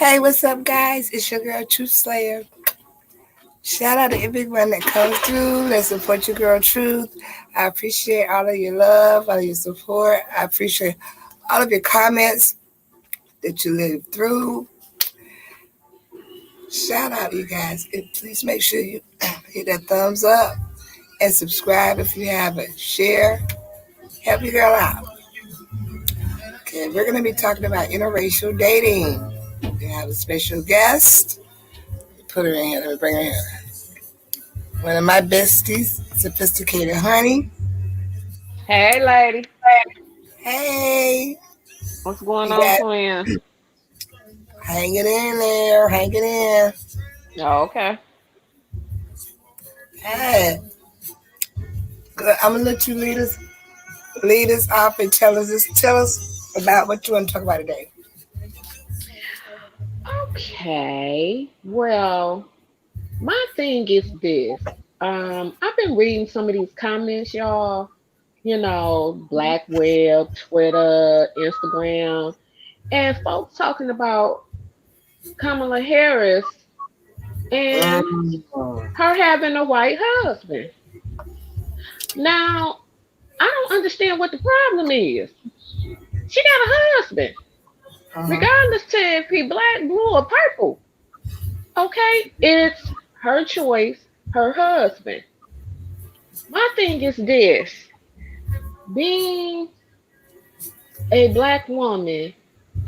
Hey, what's up, guys? It's your girl, Truth Slayer. Shout out to everyone that comes through, that support your girl, Truth. I appreciate all of your love, all of your support. I appreciate all of your comments that you live through. Shout out, you guys. And please make sure you hit that thumbs up and subscribe if you haven't. Share. Help your girl out. Okay, we're going to be talking about interracial dating. We have a special guest. Put her in here. Let me bring her here. One of my besties, Sophisticated Honey. Hey, lady. Hey, What's going you on, got twin? hanging in there, hanging in. Oh, okay. Hey, I'm gonna let you lead us off and tell us about what you want to talk about today. Okay. Well, my thing is this. I've been reading some of these comments, y'all. Black web, Twitter, Instagram, and folks talking about Kamala Harris and Mm. her having a white husband. Now, I don't understand what the problem is. She got a husband, Uh-huh. regardless to if he black, blue, or purple. Okay, it's her choice, her husband. My thing is this: being a black woman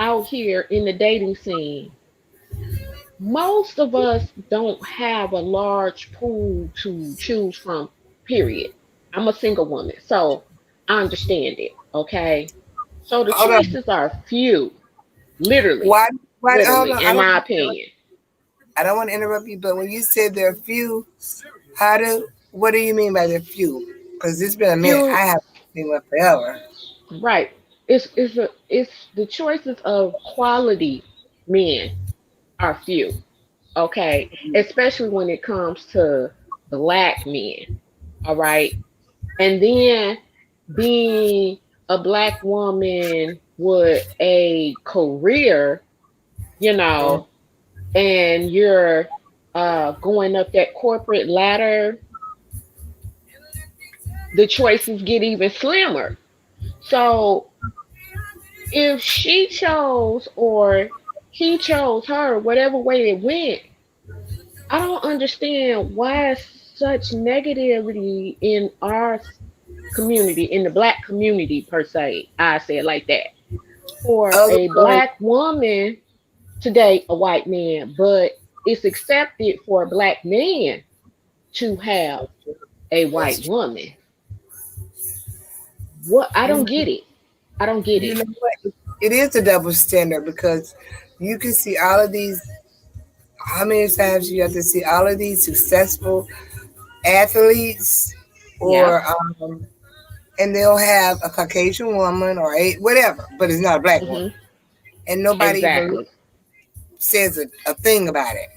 out here in the dating scene, most of us don't have a large pool to choose from, period. I'm a single woman, so I understand it. Okay, so the Hold on. choices are few, literally, Why? Why? Hold literally, on. in my opinion. I don't want to interrupt you, but when you said there are few, what do you mean by there are few? Because it's been a minute. Few, I haven't seen one forever. right. It's the choices of quality men are few, okay? Especially when it comes to black men, all right? And then being a black woman with a career, you Mm. know, and you're going up that corporate ladder, the choices get even slimmer. So if she chose or he chose her, whatever way it went, I don't understand why such negativity in our community, in the black community per se. I say it like that. For Other a than black woman to date a white man, but it's accepted for a black man to have a that's white true. woman. What? I You don't know, get it. I don't get you it. know what? It is a double standard because you can see all of these. How many times you have to see all of these successful athletes, Yeah. or and they'll have a Caucasian woman or a whatever, but it's not a black woman, Hmm. and nobody even Exactly. says a thing about it.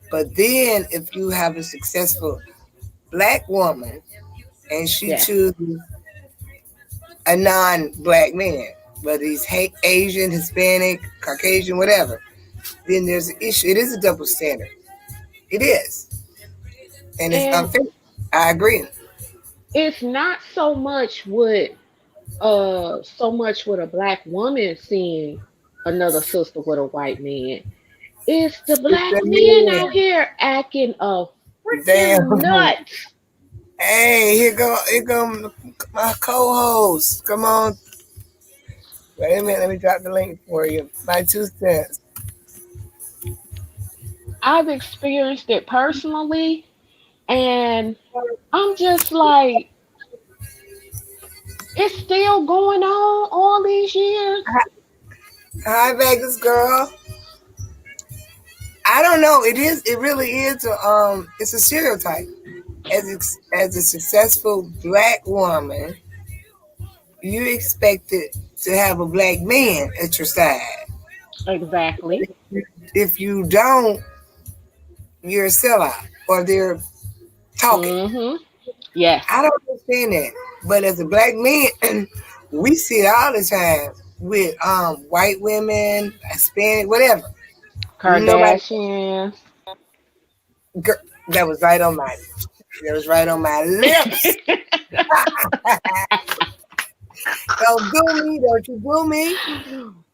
But then if you have a successful black woman and she Yes. chooses a non-black man, whether he's Asian, Hispanic, Caucasian, whatever, then there's an issue. It is a double standard. It is, and it's And unfair. I agree. it's not so much with a black woman seeing another sister with a white man. It's the It's black the men out men. here acting a freaking Damn. nuts. Hey, here go my co-host. Come on. Wait a minute, let me drop the link for you. My 2 cents. I've experienced it personally, and I'm just like, it's still going on all these years. Hi, Vegas girl. I don't know. It is. It really is. It's a stereotype. As a successful black woman, you expected to have a black man at your side. Exactly. If you don't, you're a sellout, or they're talking. Mm-hmm. Yes. I don't understand that. But as a black man, we see it all the time with white women, Hispanic, whatever. Nobody. Kardashians. Girl, that was right on my. That was right on my lips. Don't do me. Don't you do me.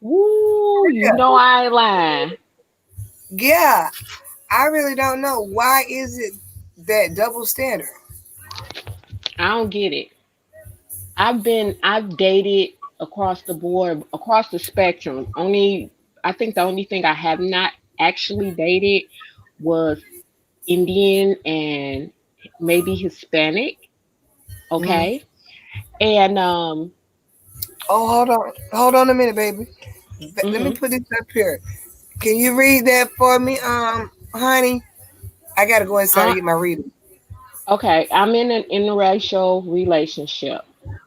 Woo, you know I ain't lying. Yeah, I really don't know why is it that double standard. I don't get it. I've dated across the board, across the spectrum. I think the only thing I have not actually dated was Indian and maybe Hispanic. Mm. Okay. And Oh, hold on a minute, baby. Let me mhm. put this up here. Can you read that for me, honey? I gotta go inside and I get my reading. okay, I'm in an interracial relationship,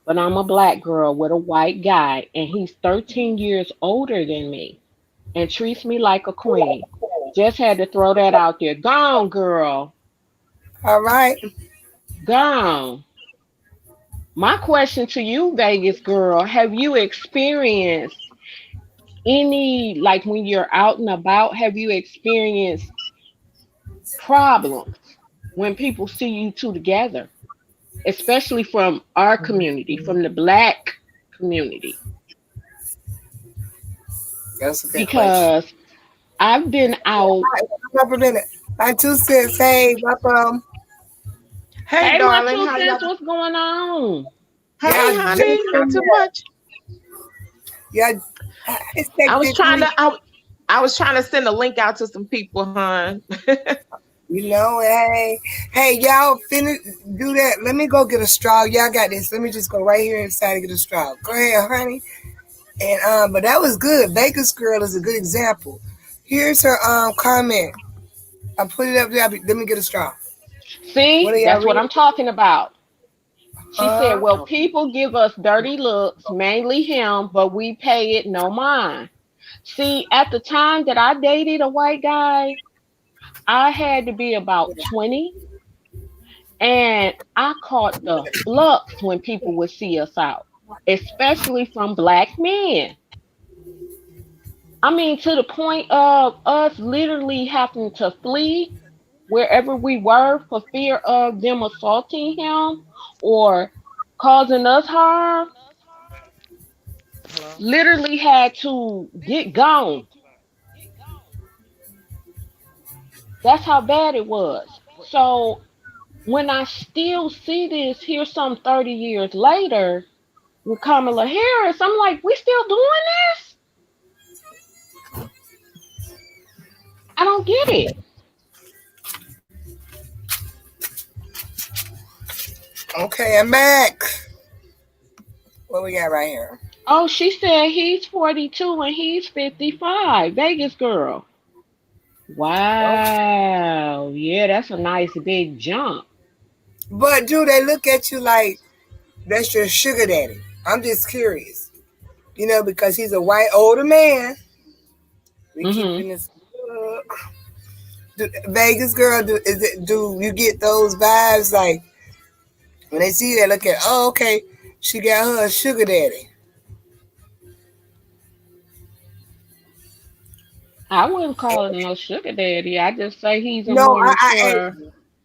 but I'm a black girl with a white guy, and he's 13 years older than me and treats me like a queen. Just had to throw that out there. Gone, girl. All right. Gone. My question to you, Vegas girl, have you experienced any, like when you're out and about, have you experienced problems when people see you two together, especially from our community, from the black community? That's a good question. Because I've been out. Up a minute. My 2 cents. Hey, welcome. Hey, Hey, my darling, two how y'all? cents, what's going on? Hey, Y'all honey, not drinking too that? much. Y'all, it's I was trying technically, to. I was trying to send a link out to some people, hon. hey, hey, y'all finish do that. Let me go get a straw. Y'all got this. Let me just go right here inside and get a straw. Go ahead, honey. And but that was good. Vegas girl is a good example. Here's her comment. I put it up there. Let me get a straw. What See, are y'all that's what reading? I'm talking about. She said, Huh? well, Okay. people give us dirty looks, mainly him, but we pay it no mind. See, at the time that I dated a white guy, I had to be about 20, and I caught the flux when people would see us out, especially from black men. I mean, to the point of us literally having to flee wherever we were for fear of them assaulting him or causing us harm. Hello. Literally had to get gone. That's how bad it was. So when I still see this here some 30 years later with Kamala Harris, I'm like, we still doing this? I don't get it. Okay, I'm back. What we got right here? Oh, she said he's 42 and he's 55. Vegas girl. Wow. Yeah, that's a nice big jump. But do they look at you like that's your sugar daddy? I'm just curious. Because he's a white older man. We Hmm. keeping this. Vegas girl, do you get those vibes like when they see you, they look at, oh, okay, she got her a sugar daddy. I wouldn't call it no sugar daddy. I just say he's a No, more I mature.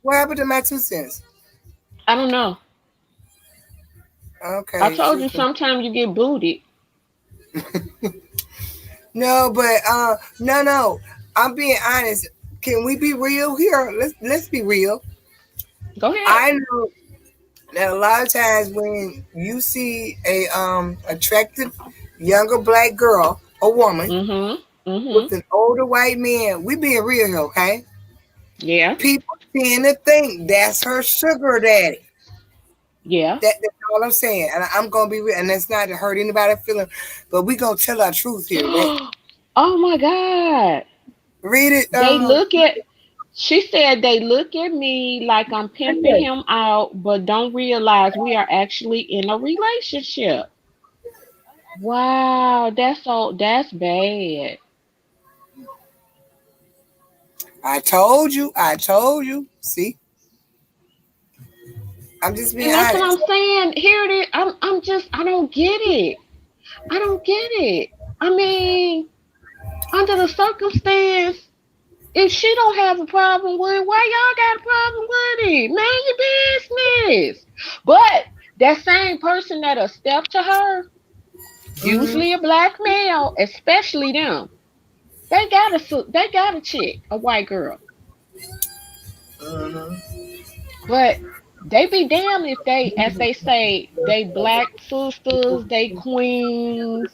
what happened to my 2 cents? I don't know. I Okay, told you sometimes you get booted. no, but no, no. I'm being honest. Can we be real here? Let's be real. Go ahead. I know that a lot of times when you see a attractive younger black girl or woman Mhm. Mhm. with an older white man, we being real here, okay? Yeah. People tend to think that's her sugar daddy. Yeah. That's all I'm saying, and I'm gonna be real, and that's not to hurt anybody's feeling, but we gonna tell our truth here. Oh my God. Read it. They look at She said they look at me like I'm pimping him out, but don't realize we are actually in a relationship. Wow, that's bad. I told you. I told you. See, I'm just being And that's what I'm honest. saying. Here it is. I don't get it. I don't get it. I mean, Under the circumstance, if she don't have a problem with it, why y'all got a problem with it? Mind your business. But that same person that'll step to her, Mm-hmm. usually a black male, especially them, they got a chick, a white girl. Mm-hmm. But they be damned if they, as they say, they black sisters, they queens,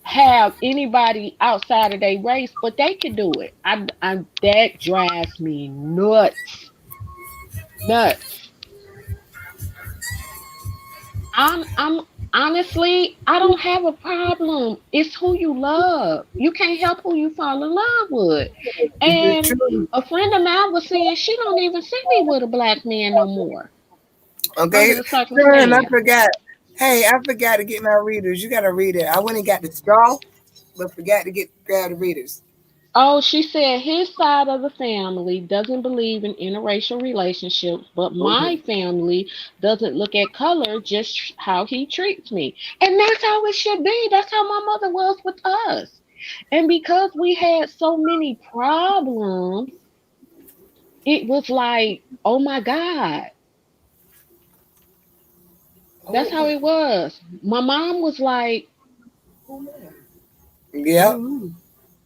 have anybody outside of their race, but they can do it. That drives me nuts, nuts. I'm honestly, I don't have a problem. It's who you love. You can't help who you fall in love with. It's And true. a friend of mine was saying she don't even see me with a black man no more Okay. under the Son, I circumstance. forgot. Hey, I forgot to get my readers. You gotta read it. I went and got the straw, but forgot to grab the readers. Oh, she said his side of the family doesn't believe in interracial relationships, but my family doesn't look at color, just how he treats me. And that's how it should be. That's how my mother was with us. And because we had so many problems, it was like, oh my God, that's how Oh, it was. My mom was like, yep.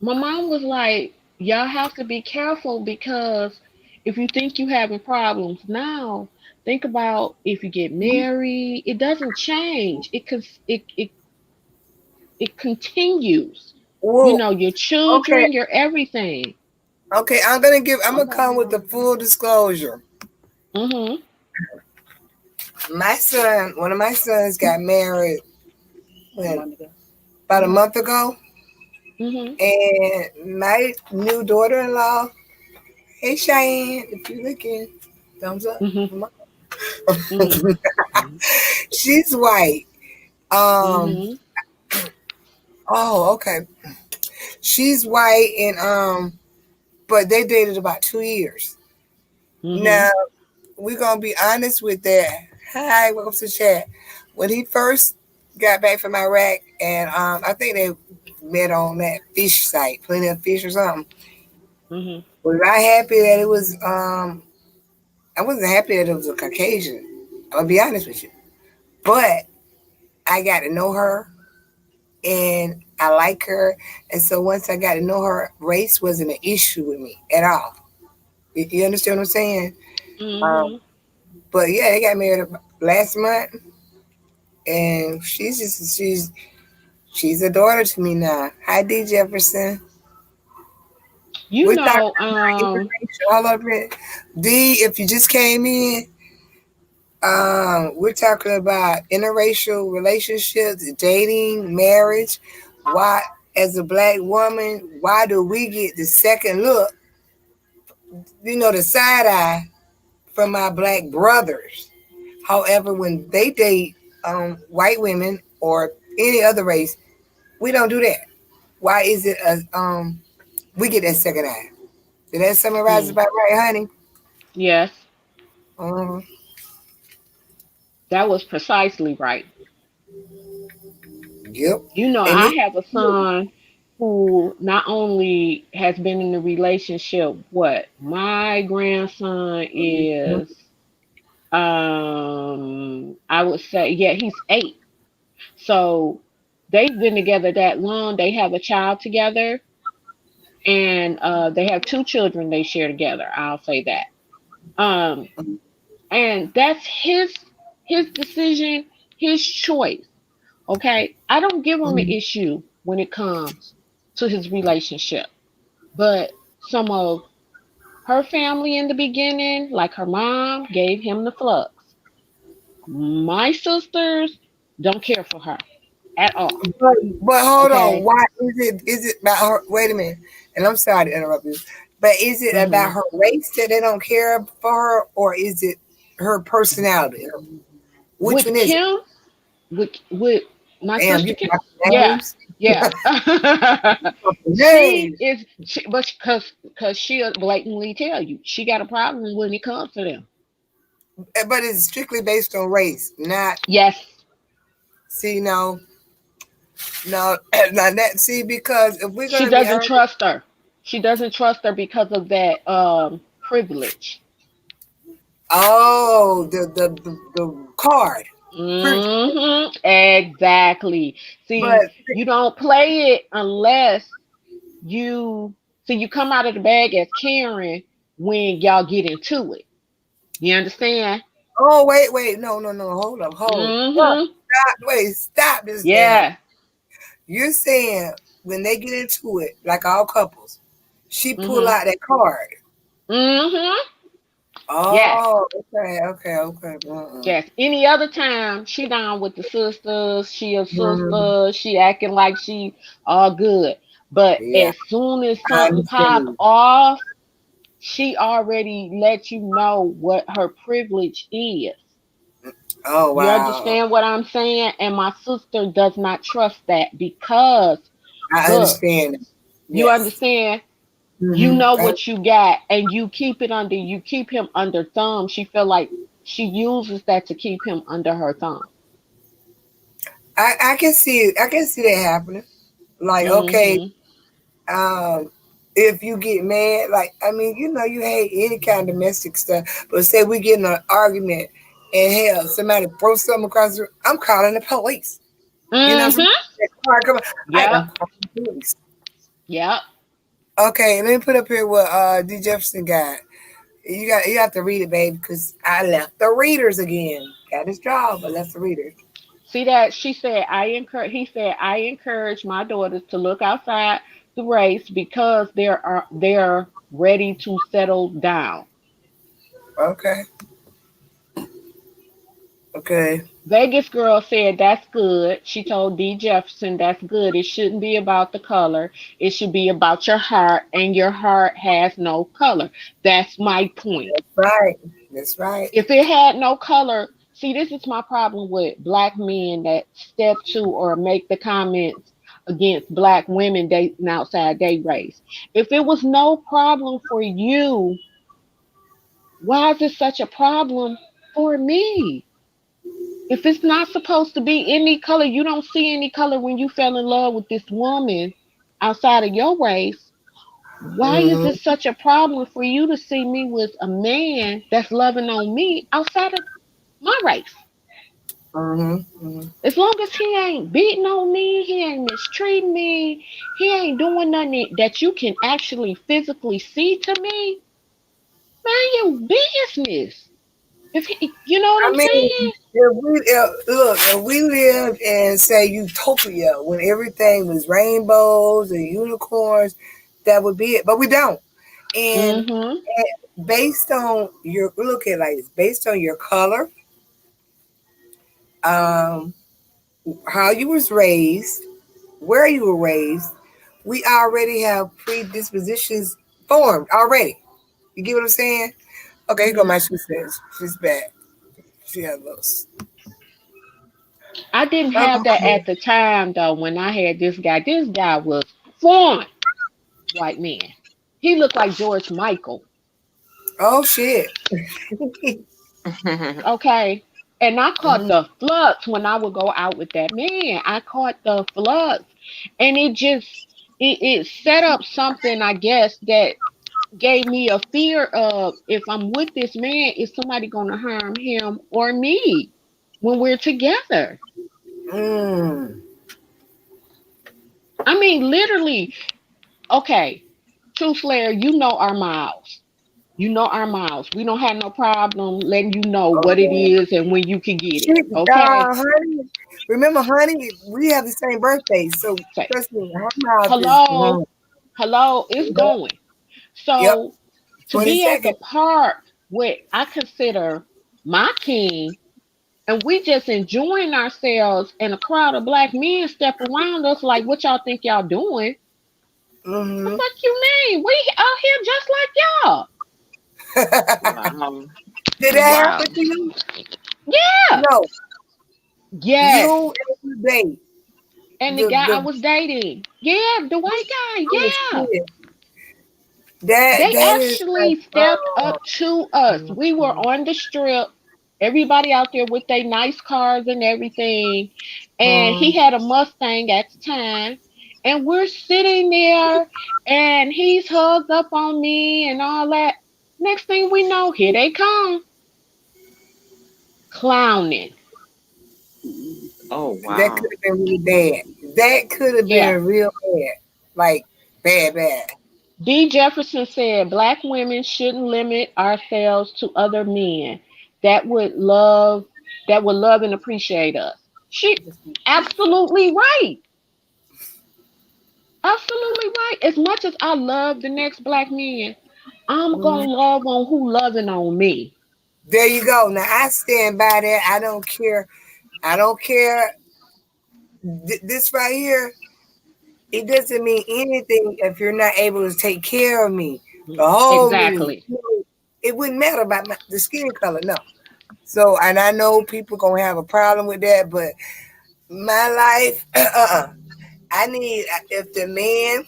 My mom was like, y'all have to be careful because if you think you having problems now, think about if you get married, it doesn't change. It continues. You Whoa. know, your Okay. children, your everything. Okay. I'm gonna come with the full disclosure. Mhm. One of my sons got married when, about a month ago, Mhm. and my new daughter-in-law. Hey, Cheyenne, if you're looking, thumbs up. Mhm. Mhm. She's white. Um. Mhm. Oh, okay. She's white, and but they dated about 2 years. Now Mhm. we're gonna be honest with that. Hi, welcome to the chat. When he first got back from Iraq, and I think they met on that fish site, Plenty of Fish or something. Mhm. Was I happy that it was? I wasn't happy that it was a Caucasian. I'll be honest with you, but I got to know her, and I like her, and so once I got to know her, race wasn't an issue with me at all. You understand what I'm saying? Um, Mhm. but yeah, they got married last month, and she's a daughter to me now. Hi, D Jefferson. You We're talking know, about interracial all over it. D, if you just came in, we're talking about interracial relationships, dating, marriage. Why, as a black woman, why do we get the second look? The side eye from our black brothers. However, when they date white women or any other race, we don't do that. Why is it we get that second eye? Did that summarize mm, about right, honey? yes, Uh, that was precisely right. yep. You know, And I it, have a son who not only has been in a relationship, what my grandson is, I would say, yeah, he's 8. So they've been together that long. They have a child together, and they have 2 children they share together. I'll say that. Um, and that's his decision, his choice. Okay, I don't give him an issue when it comes to his relationship, but some of her family in the beginning, like her mom, gave him the flux. My sisters don't care for her at all. but hold on, Okay. why is it about her? Wait a minute, and I'm sorry to interrupt you, but is it Hmm. about her race that they don't care for her, or is it her personality? Which With one is it? Kim, with my Damn, sister you Kim, got yeah, names. yeah. She Names. is, but because she'll blatantly tell you she got a problem when it comes to them. But it's strictly based on race, not Yes. see no. No, now that see because if we're She gonna be doesn't honest, trust her. She doesn't trust her because of that privilege. oh, the card, privilege. Exactly. But See, you don't play it unless you see you come out of the bag as Karen when y'all get into it. You understand? oh wait, no, hold up, Mm-hmm. stop this damn. Yeah. You're saying when they get into it, like all couples, she pull Mm-hmm. out that card. Mm-hmm. Yes. Oh, okay. Yes. Any other time, she down with the sisters. She a Mm, sister. She acting like she all good. But yeah, as soon as I something pop understand. off, she already let you know what her privilege is. Oh You wow, understand what I'm saying? And my sister does not trust that because I look, understand. you Yes. understand? You Mm-hmm. know what you got and you keep him under thumb. She feel like she uses that to keep him under her thumb. I can see it. I can see that happening. Like, okay, Mhm. um, if you get mad, like, I mean, you hate any kind of domestic stuff, but say we get in an argument and hell, somebody throw something across the room, I'm calling the police. From Mhm. that car come, I Yep. am calling the police. Yep. Okay, let me put up here what D Jefferson got. You have to read it, babe, because I left the readers again. Got his job, but left the readers. See that she said I encourage he said I encourage my daughters to look outside the race because they're ready to settle down. Okay, okay. Vegas girl said that's good. She told D Jefferson that's good. It shouldn't be about the color. It should be about your heart, and your heart has no color. That's my point. That's right. That's right. If it had no color, see, this is my problem with black men that step to or make the comments against black women dating outside their race. If it was no problem for you, why is it such a problem for me? If it's not supposed to be any color, you don't see any color when you fell in love with this woman outside of your race. Why is Mm-hmm. it such a problem for you to see me with a man that's loving on me outside of my race? Mm-hmm. Mm-hmm. As long as he ain't beating on me, he ain't mistreating me, he ain't doing nothing that you can actually physically see to me, mind your business. If he, you know what I I'm mean, saying? if we lived in say utopia when everything was rainbows and unicorns, that would be it. But we don't. And, Mm-hmm. based on your look at it like this, based on your color, um, how you was raised, where you were raised, we already have predispositions formed already. You get what I'm saying? Okay, here go Mm-hmm. my shoe says. She's back. She has those. I didn't have that Okay. at the time though when I had this guy. This guy was fine white man. He looked like George Michael. Oh shit. Okay. And I caught Mhm. the flux when I would go out with that man. I caught the flux. And it set up something, I guess, that gave me a fear of if I'm with this man, is somebody gonna harm him or me when we're together? Mm. I mean, literally, okay, True Slayer, you know our miles. You know our miles. We don't have no problem letting you know Oh what it yeah. is and when you can get it. Shit, Okay? honey. Remember, honey, we have the same birthday, so Say, trust me, her mouth is. hello, hello, it's going. Yep. So to Twenty be at the second. part where I consider my king and we just enjoying ourselves and a crowd of black men step around us like what y'all think y'all doing? The Mm-hmm. fuck you mean? We out here just like y'all. Wow. Did that Wow. happen to you? Yeah. No. Yes. You and the date. And the guy I The was dating. Yeah, the white guy. oh Yeah. shit. That They that is like actually stepped up to us. We were mm, on the strip. Everybody out there with their nice cars and everything. And he Mm, had a Mustang at the time. And we're sitting there and he's hugged up on me and all that. Next thing we know, here they come clowning. Oh that could wow. have been really bad. That could have Yeah. been real bad. Like bad, bad. D. Jefferson said black women shouldn't limit ourselves to other men that would love that would love and appreciate us. She absolutely right. Absolutely right. As much as I love the next black man, I'm Mhm. gonna love on who loving on me. There you go. Now I stand by that. I don't care. I don't care. This right here, it doesn't mean anything if you're not able to take care of me, to hold me. Exactly. It wouldn't matter about the skin color, no. So, and I know people gonna have a problem with that, but my life, I need if the man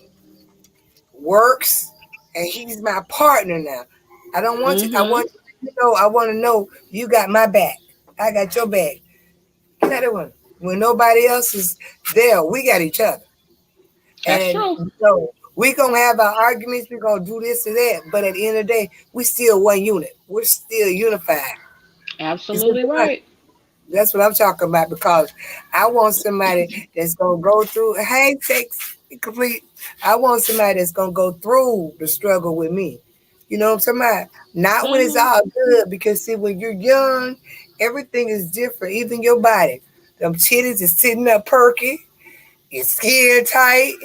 works and he's my partner now. I don't want you. I Mhm. want I want to know you got my back. I got your back. Another one. When nobody else is there, we got each other. That's And true. we gonna have our arguments. We gonna do this or that. But at the end of the day, we still one unit. We're still unified. It's Absolutely just right. that's what I'm talking about because I want somebody that's gonna go through. Hey, text complete. I want somebody that's gonna go through the struggle with me. You know what I'm talking about? Not when it's Mhm. all good, because see, when you're young, everything is different. Even your body, them titties is sitting up perky, your skin tight,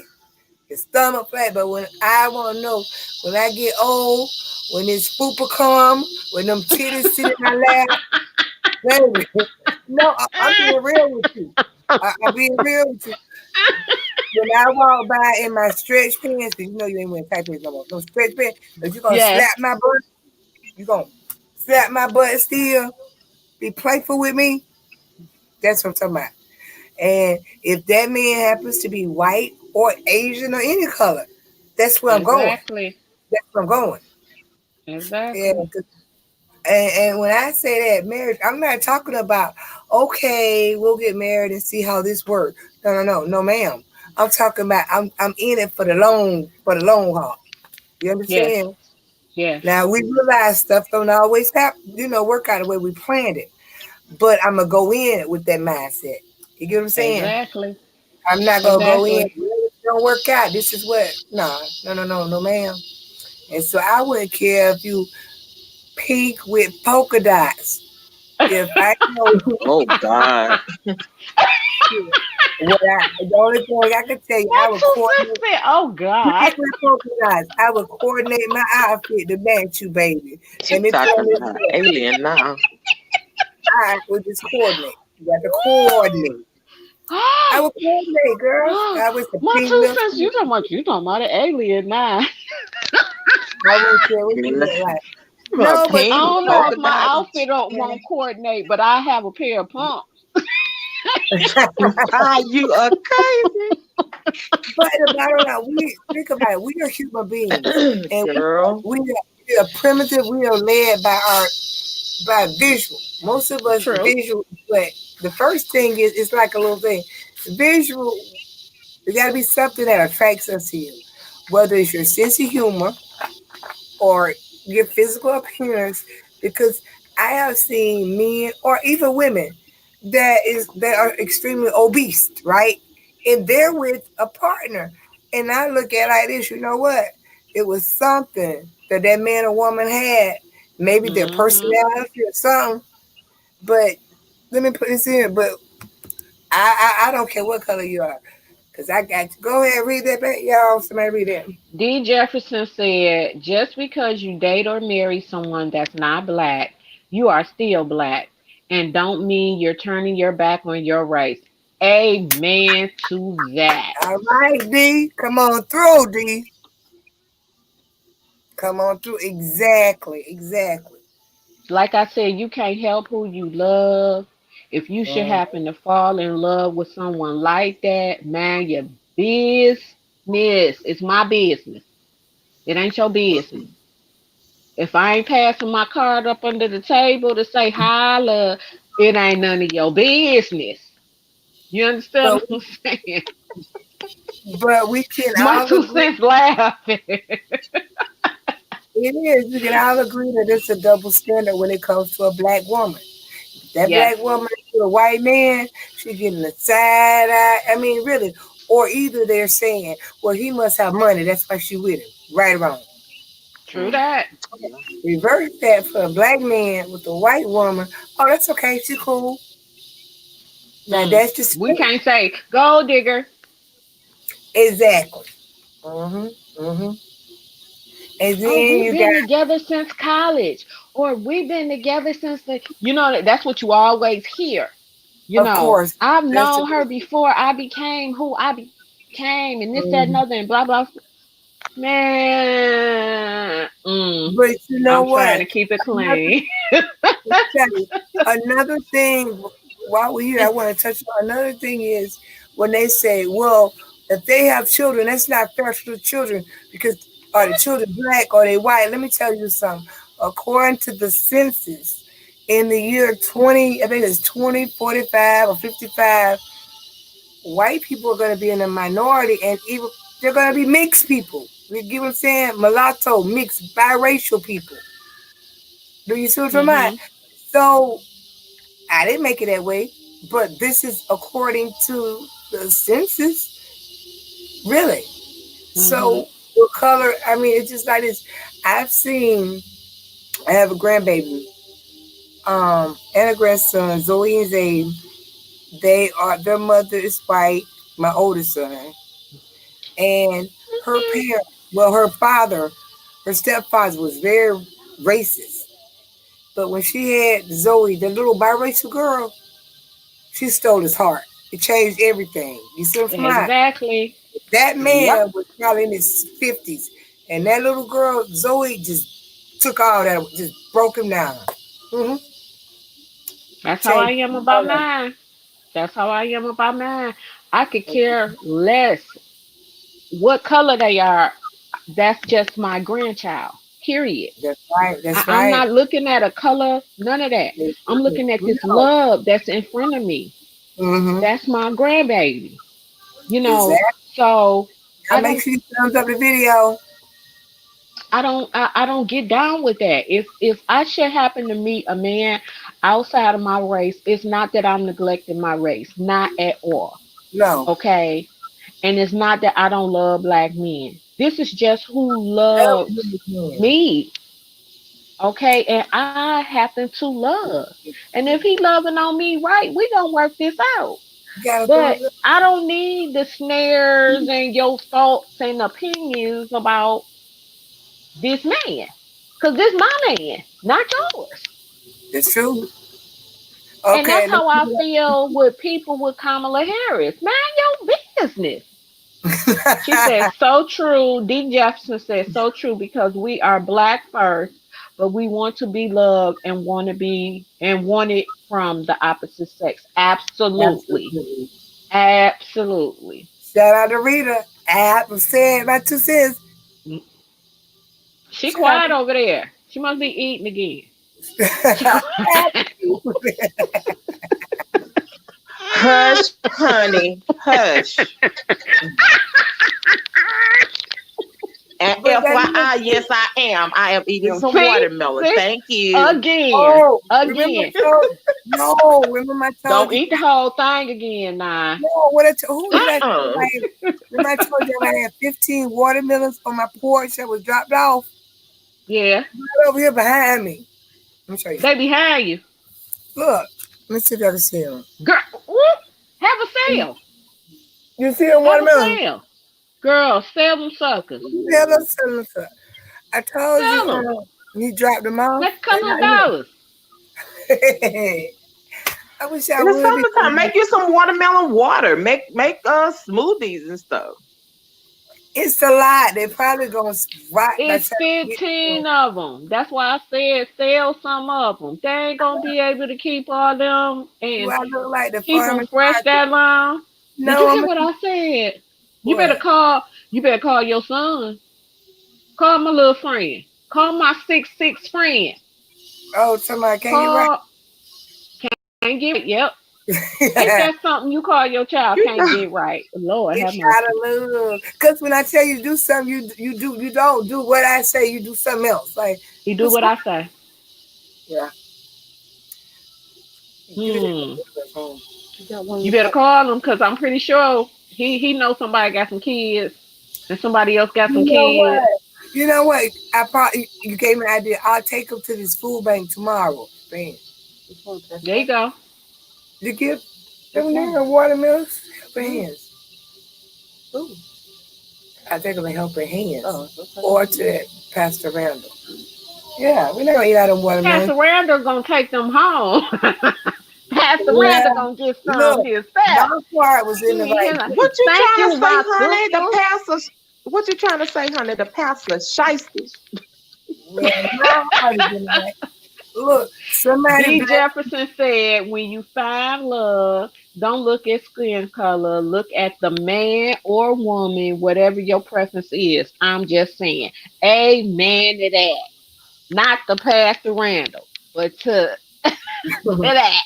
your stomach flat. But when I want to know, when I get old, when this fupa come, when them titties sit in my lap. Baby, no, I'm being real with you. I'm being real with you. When I walk by in my stretch pants, 'cause you know you ain't wearing tight pants no more. No stretch pants, but you gonna Yes. slap my butt. You gonna slap my butt still. Be playful with me. That's what I'm talking about. And if that man happens to be white or Asian or any color, that's where I'm going. Exactly. That's where I'm going. Yeah, Exactly. and when I say that marriage, I'm not talking about okay, we'll get married and see how this works. No, no, no, no, ma'am. I'm talking about I'm in it for the long haul. You Yes. understand? Yes. Now we realize stuff don't always happen, work out the way we planned it. But I'm gonna go in with that mindset. You get what I'm saying? Exactly. I'm not gonna go in. Exactly. "Well, it don't work out. This is what. No, no, no, no, no, ma'am. And so I wouldn't care if you pink with polka dots. If I know Oh God. the only thing I can tell you, I What would two coordinate said? Oh God. pink with polka dots. I would coordinate my outfit to match you, baby. She Let me tell talking you about this. alien now. I would just coordinate. You got to coordinate. I would coordinate, girl. Oh, I was the my pink two lip. cents. You talking about an alien now? I wouldn't care what you Alien. look like. About No, but I pink with don't know if polka my dots. outfit won't coordinate, but I have a pair of pumps. Ah, you are crazy. but about it, we think about it. We are human beings, and Girl. we are primitive. We are led by visual. Most of us True. visual, but the first thing is it's like a little thing. Visual, there got to be something that attracts us to you, whether it's your sense of humor or your physical appearance, because I have seen men or even women that are extremely obese, right? And they're with a partner. And I look at it like this, you know what? It was something that man or woman had, maybe their Mhm. personality or something. But let me put this in. But I don't care what color you are, cause I got to go ahead and read that back, y'all. Somebody read that. D. Jefferson said, just because you date or marry someone that's not black, you are still black, and don't mean you're turning your back on your race. Amen to that. All right, D. Come on through, D. Come on through. Exactly. Exactly. Like I said, you can't help who you love. If you should Uh, happen to fall in love with someone like that, man, your business. It's my business. It ain't your business. If I ain't passing my card up under the table to say holla, it ain't none of your business. You understand But what I'm saying? we can My all two agree. cents laughing. It is. We can all agree that it's a double standard when it comes to a black woman. That Yes, black woman to a white man, she getting the side eye. I mean, really. Or either they're saying, well, he must have money. That's why she with him. Right or wrong. true that. Yeah. Reverse that for a black man with a white woman. Oh, that's okay. She cool. Now Mm. that's just We can't say gold digger. exactly. hmm hmm And Oh, then we've you been got together since college, or we've been together since the. That's what you always hear. of course, I've that's the known her before I became who I became, and this, that, and mhm. other, and blah blah. Man, But you know I'm trying what? to keep it Another, clean. tell you, another thing while we're here, I And want to touch on another thing is when they say, well, if they have children, that's not fair to the children because are the children black or they white? Let me tell you something. According to the census, in the year 20, I think it's 2045 or 55, white people are going to be in a minority and even they're going to be mixed people. You get what I'm saying? Mulatto, mixed, biracial people. Do you see what I'm at? mhm, So I didn't make it that way, but this is according to the census, really. mhm, So what color? I mean, it's just like this. I've seen. I have a grandbaby, and a grandson, Zoe and Zayn. They are their mother is white, my oldest son, and her parents. Well, her father, her stepfather was very racist. But when she had Zoe, the little biracial girl, she stole his heart. It changed everything. You see what I'm saying? exactly. That Yep. man was probably in his 50s. And that little girl, Zoe, just took all that, just broke him down. Mm-hmm. That's how I Changed am all about that. mine. That's how I am about mine. I could care less what color they are. That's just my grandchild. Period. That's right. That's I'm right. not looking at a color, none of that. I'm looking at this No. love that's in front of me. Mm-hmm. That's my grandbaby. You know, Exactly. so Now I make don't sure you thumbs up the video. I don't get down with that. If I should happen to meet a man outside of my race, it's not that I'm neglecting my race, not at all. No. Okay? And it's not that I don't love black men. This is just who Love loves you again. me. Okay? And I happen to love. And if he loving on me right, we gonna work this out. You got a But thumbs up. I don't need the snares and your thoughts and opinions about this man. Cause this my man, not yours. It's true. And Okay. that's Let's how I keep feel with people with Kamala Harris. Mind your business. She said, it so true. D. Jefferson said, so true because we are black first, but we want to be loved and want it from the opposite sex. Absolutely. Absolutely. Absolutely. Shout out to Rita. I'm saying my 2 cents. She Shout out quiet over there. She must be eating again. She to quiet. Hush, honey. Hush. And but that is FYI, yes, I am. I am eating some see, watermelon. see, Thank you. again, oh, remember again. I told no, remember I told Don't you eat the whole thing again, nah. no, who did I tell Uh-uh. remember I told you I had 15 watermelons on my porch that was dropped off Yeah, right over here behind me. Let me show you. they behind you, Look, let me see if I can see them. girl. Whoop, have a sale, You see them have a watermelon? sale, girl. Sell them suckers. Yeah, let's sell them. I told you Sell them. he dropped them off. Make a They're couple of not dollars. here. I wish I In the would be. summertime, make you some watermelon water. Make smoothies and stuff. It's a lot. They probably gonna rot by the It's time you get to 'em. 15 of them. That's why I said sell some of them. They ain't gonna be able to keep all them Do and I look like the keep them farmer's fresh market? that long. Did you No, I'm hear a what I said? You better what? call. You better call your son. Call my little friend. Call my 6'6" friend. Oh, somebody can't get right. Call can't get right. Yep. Ain't that something you call your child You can't know, get right? Lord have It's out mercy. of love. Cause when I tell you to do something, you don't do what I say. You do something else. Like You do what's what going? I say. Yeah, get it. Hmm. Phone. You got one in You the better car. call him because I'm pretty sure he knows somebody got some kids and somebody else got some You know kids. what? You know what? I probably you gave me an idea. I'll take them to this food bank tomorrow. Bam. Which one? That's There you one. go. You give them there watermelons. Helping hands. Ooh. I take them in helping hands. Oh, okay. Or to that Pastor Randall. Yeah, we're not gonna eat out of watermelon. Pastor Randall gonna take them home. Pastor Randall Well, gonna get some look, my himself. heart was in the He right like, what place. you thank trying to you, say, my honey? The sister. pastor. What you trying to say, honey? The pastor shysters. Well, my heart is in the right. Look, somebody D. bless. Jefferson said, when you find love, don't look at skin color, look at the man or woman, whatever your preference is. I'm just saying. Amen to that. Not the Pastor Randall, but to that.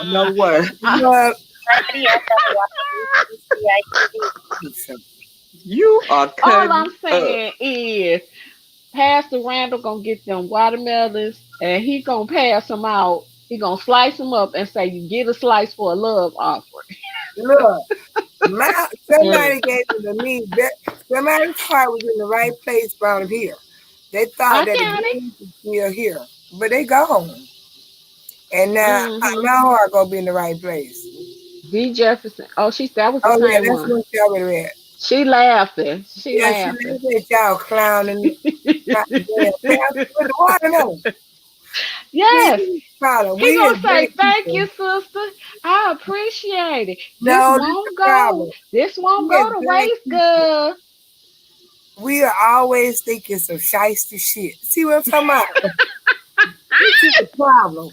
You know what? Look, You are All I'm cutting up. saying is Pastor Randall gonna get them watermelons and he gonna pass them out. He gonna slice them up and say, "You get a slice for a love offering." look, Mm. somebody gave it to me. That somebody's heart was in the right place around here. They thought I that the got it. greens was still here, but they gone. And now Mm-hmm. my heart gonna be in the right place. D. Jefferson. Oh, that was the Oh yeah, same that's one. what y'all would have. She laughing. She Yeah, she laughing. laughed at y'all clowning. Goddamn, Pastor with the watermelon. See, Yes. this is the problem. He We gonna as say, black "Thank people, you, sister. I appreciate it. This no, this is the won't go. problem. This won't We as go to black waste, people, girl." we are always thinking some shiesty shit. See what I'm talking about? This is the problem.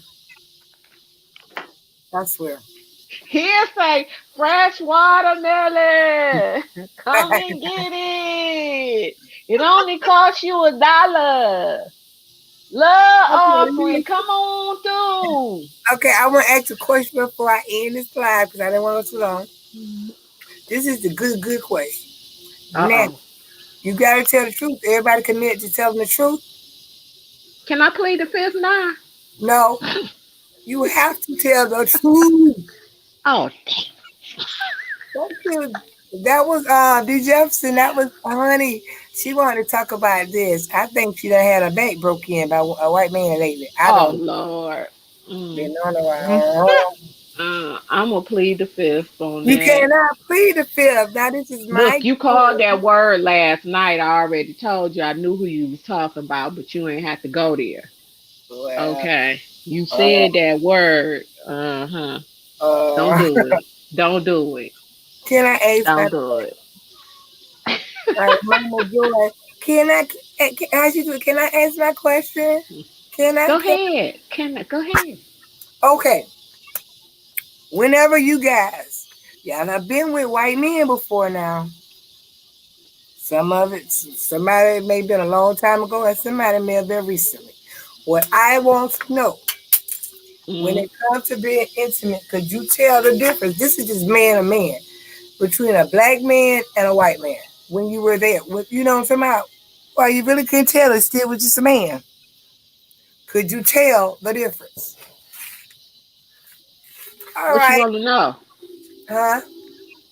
I swear. He'll say, "Fresh watermelon. Come and get it. It only costs you $1. Love offering. Come on through." Okay, I want to ask a question before I end this live because I didn't want to go too long. This is the good question. Now, Uh-oh. you got to tell the truth. Everybody commit to telling the truth? Can I plead the fifth now? No, you have to tell the truth. Oh, Thank you. That was D Jefferson. That was honey. She wanted to talk about this. I think she done had her bank broke in by a white man lately. I oh don't know. Lord. Been Mm. on Mm. around. I'm gonna plead the fifth on You that. cannot plead the fifth. Now this is my Look, you called that word last night. I already told you. I knew who you was talking about, but you ain't have to go there. well, Okay. You uh, said that word. Uh-huh. Don't uh, do it. Don't do it. can I ask my Don't do it. like Mama Joy? Can I ask you? Can I ask my question? Can I? Go ahead. Go ahead. Okay. Whenever you guys, y'all have been with white men before now. Some of it, somebody may have been a long time ago, and somebody may have been recently. What I want to know when Mm. it comes to being intimate, could you tell the difference? This is just man to man between a black man and a white man. When you were there, you know what I'm talking about? Well, you really couldn't tell. It still was just a man. Could you tell the difference? All What you right, want to know? huh?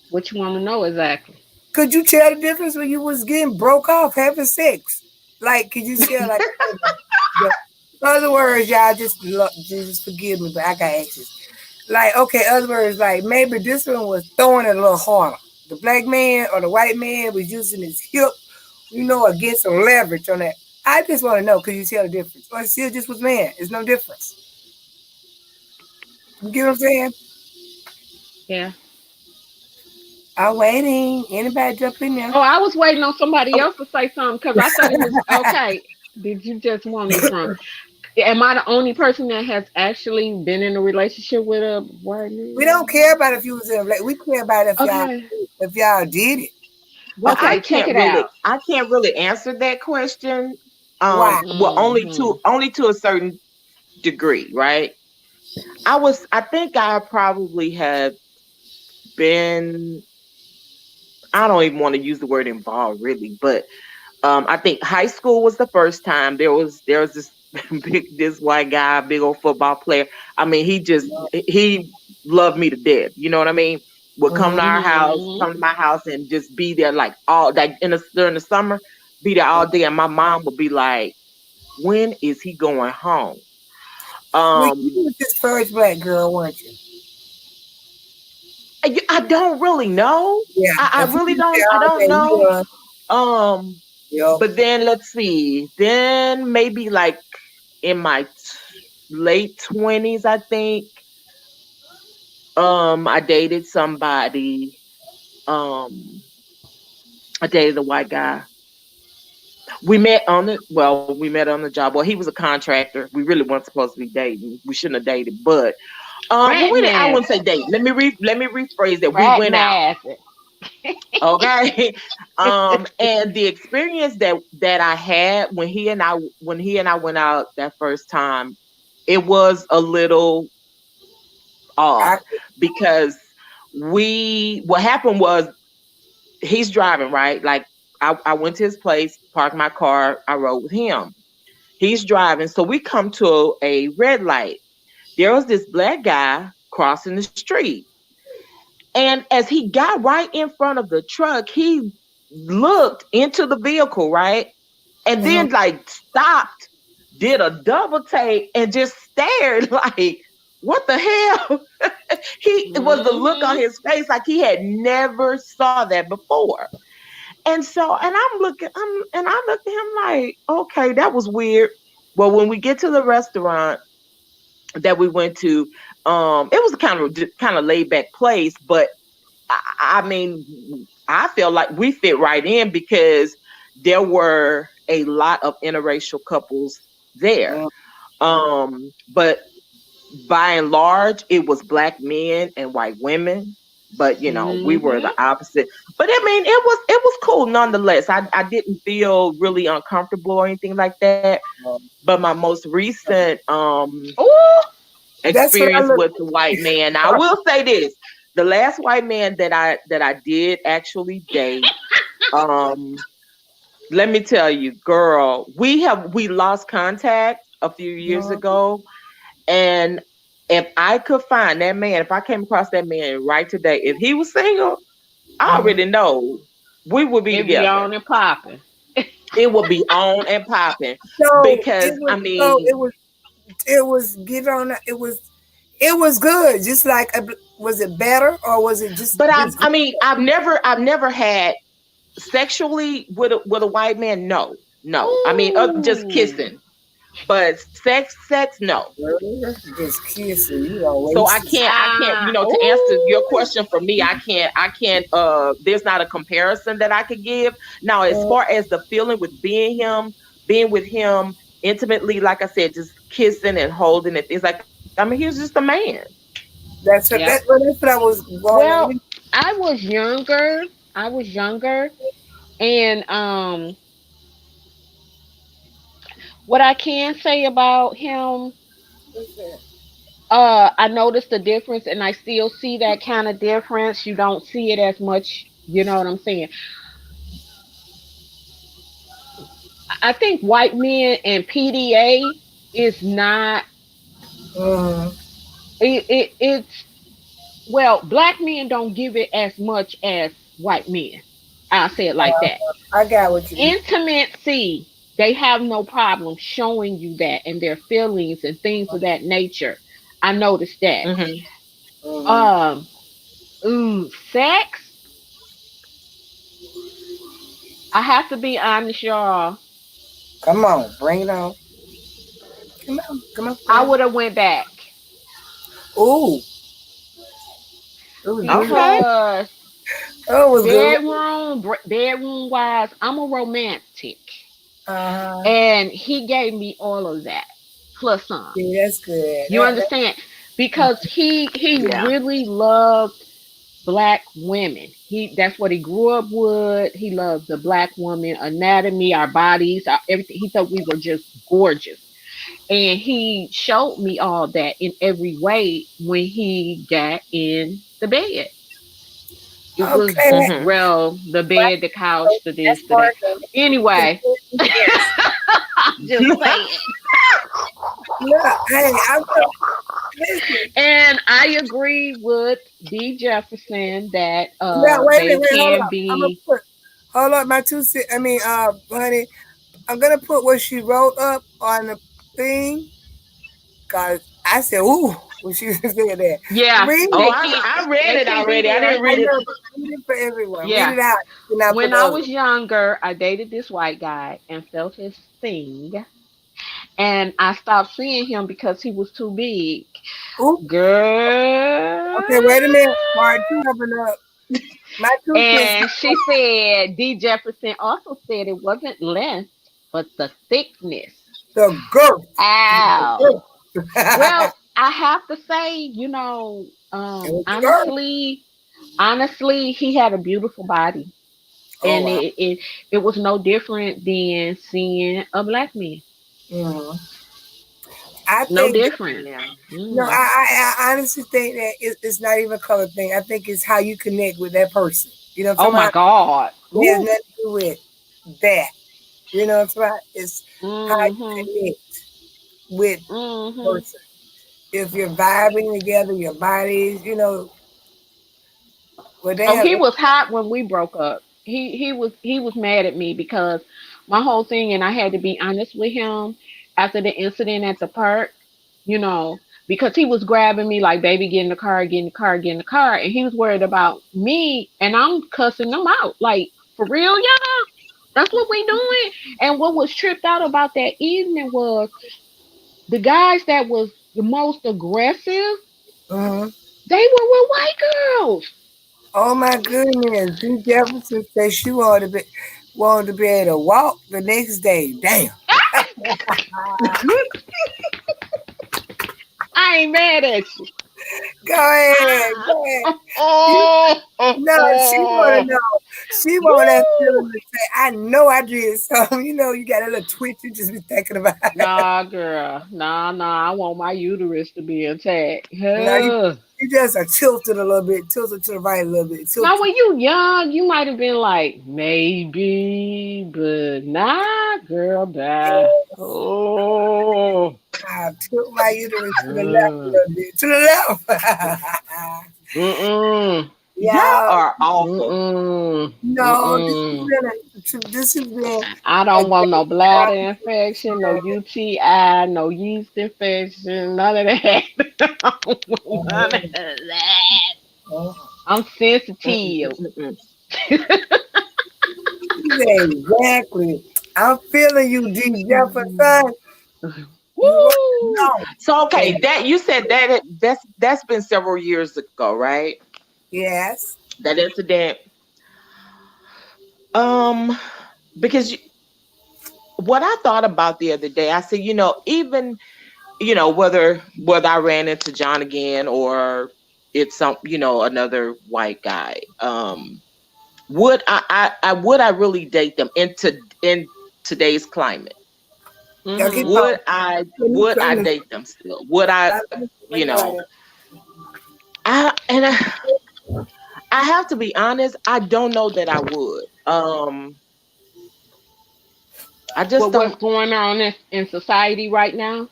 What you want to know exactly? Could you tell the difference when you was getting broke off having sex? Like, could you tell like the other words, y'all just forgive me, but I got anxious. Like, okay, other words, like maybe this one was throwing it a little harder. The black man or the white man was using his hip, against some leverage on that. I just want to know, could you tell the difference? Or it still just was man. It's no difference. You get what I'm saying? Yeah. I'm waiting. Anybody jump in there? Oh, I was waiting on somebody Oh, else to say something because I thought it was okay. Did you just want it from? Am I the only person that has actually been in a relationship with a white we don't man? care about if you was in a we care about Okay. if y'all did it. Well, Okay, check it I out. can't really answer that question Why? Well, Hmm. only to a certain degree, right? I think I probably have been, I don't even want to use the word involved really, but I think high school was the first time there was this this white guy, big old football player. I mean, he loved me to death. You know what I mean? Would come to our house, Hmm. come to my house, and just be there like all like during the summer, be there all day. And my mom would be like, "When is he going home?" Well, you Um, was this first black girl, weren't you? I don't really know. Yeah. I If you really can say don't. I all don't day, you know. was. Um, Yep. but then let's see. Then maybe like in my late 20s, I think. I dated somebody. Um, I dated a white guy. We met on the job. Well, he was a contractor. We really weren't supposed to be dating. We shouldn't have dated, but well, I wouldn't say Fraternizing. date. Let me rephrase that. We went out. Fraternizing. Okay. And the experience that I had when he and I went out that first time, it was a little I, odd because we what happened was he's driving, right? Like I went to his place, parked my car, I rode with him. He's driving, so we come to a red light. There was this black guy crossing the street. And as he got right in front of the truck, he looked into the vehicle, right? And mhm. then like stopped, did a double take, and just stared like, what the hell? It was the look on Hmm. his face like he had never saw that before. And so, and I looked at him like, okay, that was weird. Well, when we get to the restaurant that we went to, it was a kind of laid back place, but I mean, I feel like we fit right in because there were a lot of interracial couples there. Mm, But by and large, it was black men and white women. But we were the Hmm. opposite. But I mean, it was cool nonetheless. I didn't feel really uncomfortable or anything like that. But my most recent Ooh. that's what I experience look with the white man. Now, I for. will say this: the last white man that I did actually date, um, let me tell you, girl, we lost contact a few years Mhm. ago, and if I could find that man, if I came across that man right today, if he was single, I Mhm. already know we would be It be together. on and popping. It would be on and popping So because I it mean, was get on it was good. Just like was it better or was it but just I good? mean, I've never had sexually with a white man, no, no. I mean, just Ooh. kissing, but sex, no. Girl, just kissing. You are So racist. I can't, Ah. to answer your Ooh. question for me, I can't. There's not a comparison that I could give. Now, as Mm, far as the feeling with being with him intimately, like I said, just kissing and holding and things like that. I mean, he was just a man. Yep. that's what I was going Well, to. I was younger. I was younger, and what I can say about him, I noticed the difference, and I still see that kind of difference. You don't see it as much. You know what I'm saying? I think white men and PDA is not. Mm, It's well, black men don't give it as much as white men. I'll say it like that. I got what you. Intimacy, they have no problem showing you that and their feelings and things of that nature. I noticed that. Hmm. Mm, Um, sex. I have to be honest, y'all. come on, bring it on. Come on, I bring it would have went back on. Ooh, it was good. Okay. because Oh, it was good. bedroom wise, I'm a romantic, Uh huh. and he gave me all of that plus some. Yeah, that's good. You understand? Because he Yeah. really loved black women. That's what he grew up with. He loved the black woman anatomy, our bodies, everything. He thought we were just gorgeous. And he showed me all that in every way when he got in the bed. It was, Okay, Mm-hmm. well, the well, bed, the couch, the that's this, the that. part of it. Anyway, Yes. I'm just saying. Look, hey, I'm gonna listen. And I agree with D. Jefferson that Now, wait a they minute, wait, hold can up. I'm gonna be. put, hold up, my honey, I'm gonna put what she wrote up on the thing, cause I said, ooh, when she was saying that. Yeah, Read Oh, they it. can. I read They it can be already. I didn't there. I read it. know, but read it for everyone. Read Yeah. it out. And I put When the I other was one. younger, I dated this white guy and felt his thing, and I stopped seeing him because he was too big. Ooh, Girl. okay, wait a minute. Part two open up. My two cents. And she said D. Jefferson also said it wasn't length, but the thickness. The girth. The Ow. girth. Well, I have to say, It was the girth. honestly, he had a beautiful body. Oh And wow. it was no different than seeing a black man. Mhm. I No think that, different. Yeah. no, Mm. I honestly think that it's not even a color thing. I think it's how you connect with that person. You know what Oh I'm talking my about? God. It has Ooh. nothing to do with that. You know what I'm talking about? It's how you Mm-hmm. connect with the Mm-hmm. person. If you're vibing together, your bodies, well, they Oh, have. he was hot when we broke up. He was mad at me because my whole thing, and I had to be honest with him after the incident at the park, because he was grabbing me like, baby, get in the car, get in the car, get in the car, and he was worried about me, and I'm cussing them out like, for real, y'all. That's what we doing. And what was tripped out about that evening was the guys that was the most aggressive, Mhm. they were with white girls. Oh my goodness. D. Jefferson said she wanted to be able to walk the next day. Damn. I ain't mad at you. Go ahead. Go ahead. You, Oh, no, she wanna know. She want that woo. feeling to say, I know I did something. You got a little twitch, you just be thinking about it. Nah, girl. Nah, nah. I want my uterus to be intact. Now Huh. you just are tilted a little bit, tilted to the right a little bit, Now, tilted. when you young, you might have been like, maybe, but nah, girl, bye. Oh. I tilt my uterus to the left a Uh, little bit. To the left. mm-mm. Y'all Y'all, are awful. Mm-mm. no, Mm-mm. this has been I a don't want no great bladder infection, no episode. UTI, no yeast infection, none of that. I don't want none of Mhm. that. Mhm. I'm Mm-mm, sensitive. mm-mm, mm. Exactly. I'm feeling you, D. Jefferson. You Woo! know. So And okay, that you said that's been several years ago, right? yes. That incident. Um, because what I thought about the other day, I said, even whether I ran into John again or it's another white guy, would I really date them in today's climate? Y'all keep Mm-hmm. going. Would I date them still? Would I, Let you me go like know, that. I have to be honest, I don't know that I would. I just With what's don't. going on in society right now?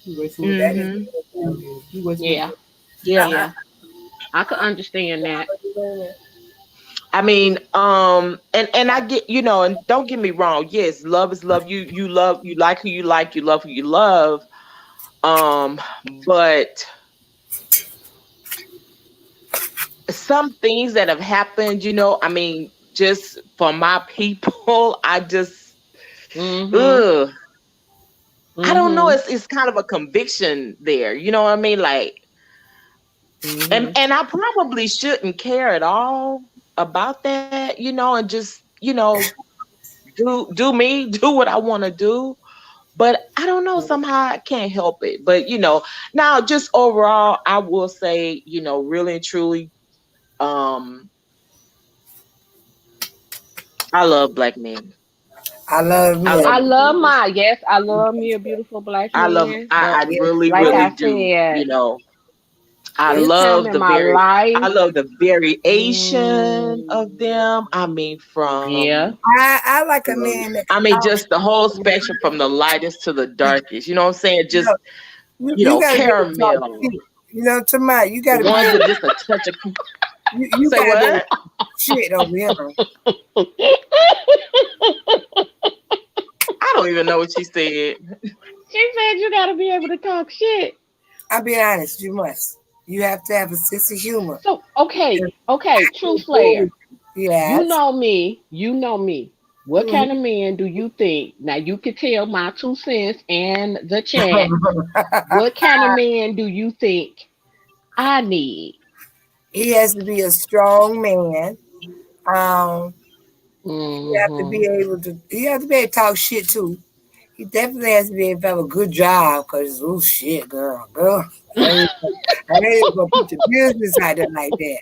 You wasting your daddy's Mhm. money. You wasting your Yeah, daddy. Yeah. yeah. I could understand that. I mean, and I get, and don't get me wrong. Yes, love is love. You like who you like, you love who you love. But some things that have happened, I mean, just for my people, I just, Mm-hmm. ugh, I don't know. Mm-hmm. It's kind of a conviction there. You know what I mean? Like, and Mm-hmm. and I probably shouldn't care at all about that, and just, do me, do what I want to do. But I don't know, somehow I can't help it. But now just overall, I will say, really and truly, Um, I love black men. I love I me. love I them love boys. my yes, I love me a beautiful black I love. man, but I Yes, really, like really I do. said, You know, I yes. this time love in the my very. I life, love the variation of mm, them. I mean, yeah. from I like a man that can I mean, talk just the whole shit. spectrum from the lightest to the darkest. You know what I'm saying? You Just know, you got to be able to talk caramel. shit. You know, tonight you got The to be ones able. with just a touch of. You Say got to be able to what? talk shit over here. I don't even know what she said. She said you gotta be able to talk shit. I'll be honest. You must. You have to have a sense of humor. So okay, okay, I true can fool with Slayer. you. You Yes. know me. You know me. What kind Mhm. of man do you think? Now you can tell my 2 cents and the chat. What kind of man do you think I need? He has to be a strong man. Um, he have to Hmm. be able to. He has to be able to talk shit too. He definitely has to be able to have a good job. Cause oh shit, girl, I ain't gonna put your business out there like that.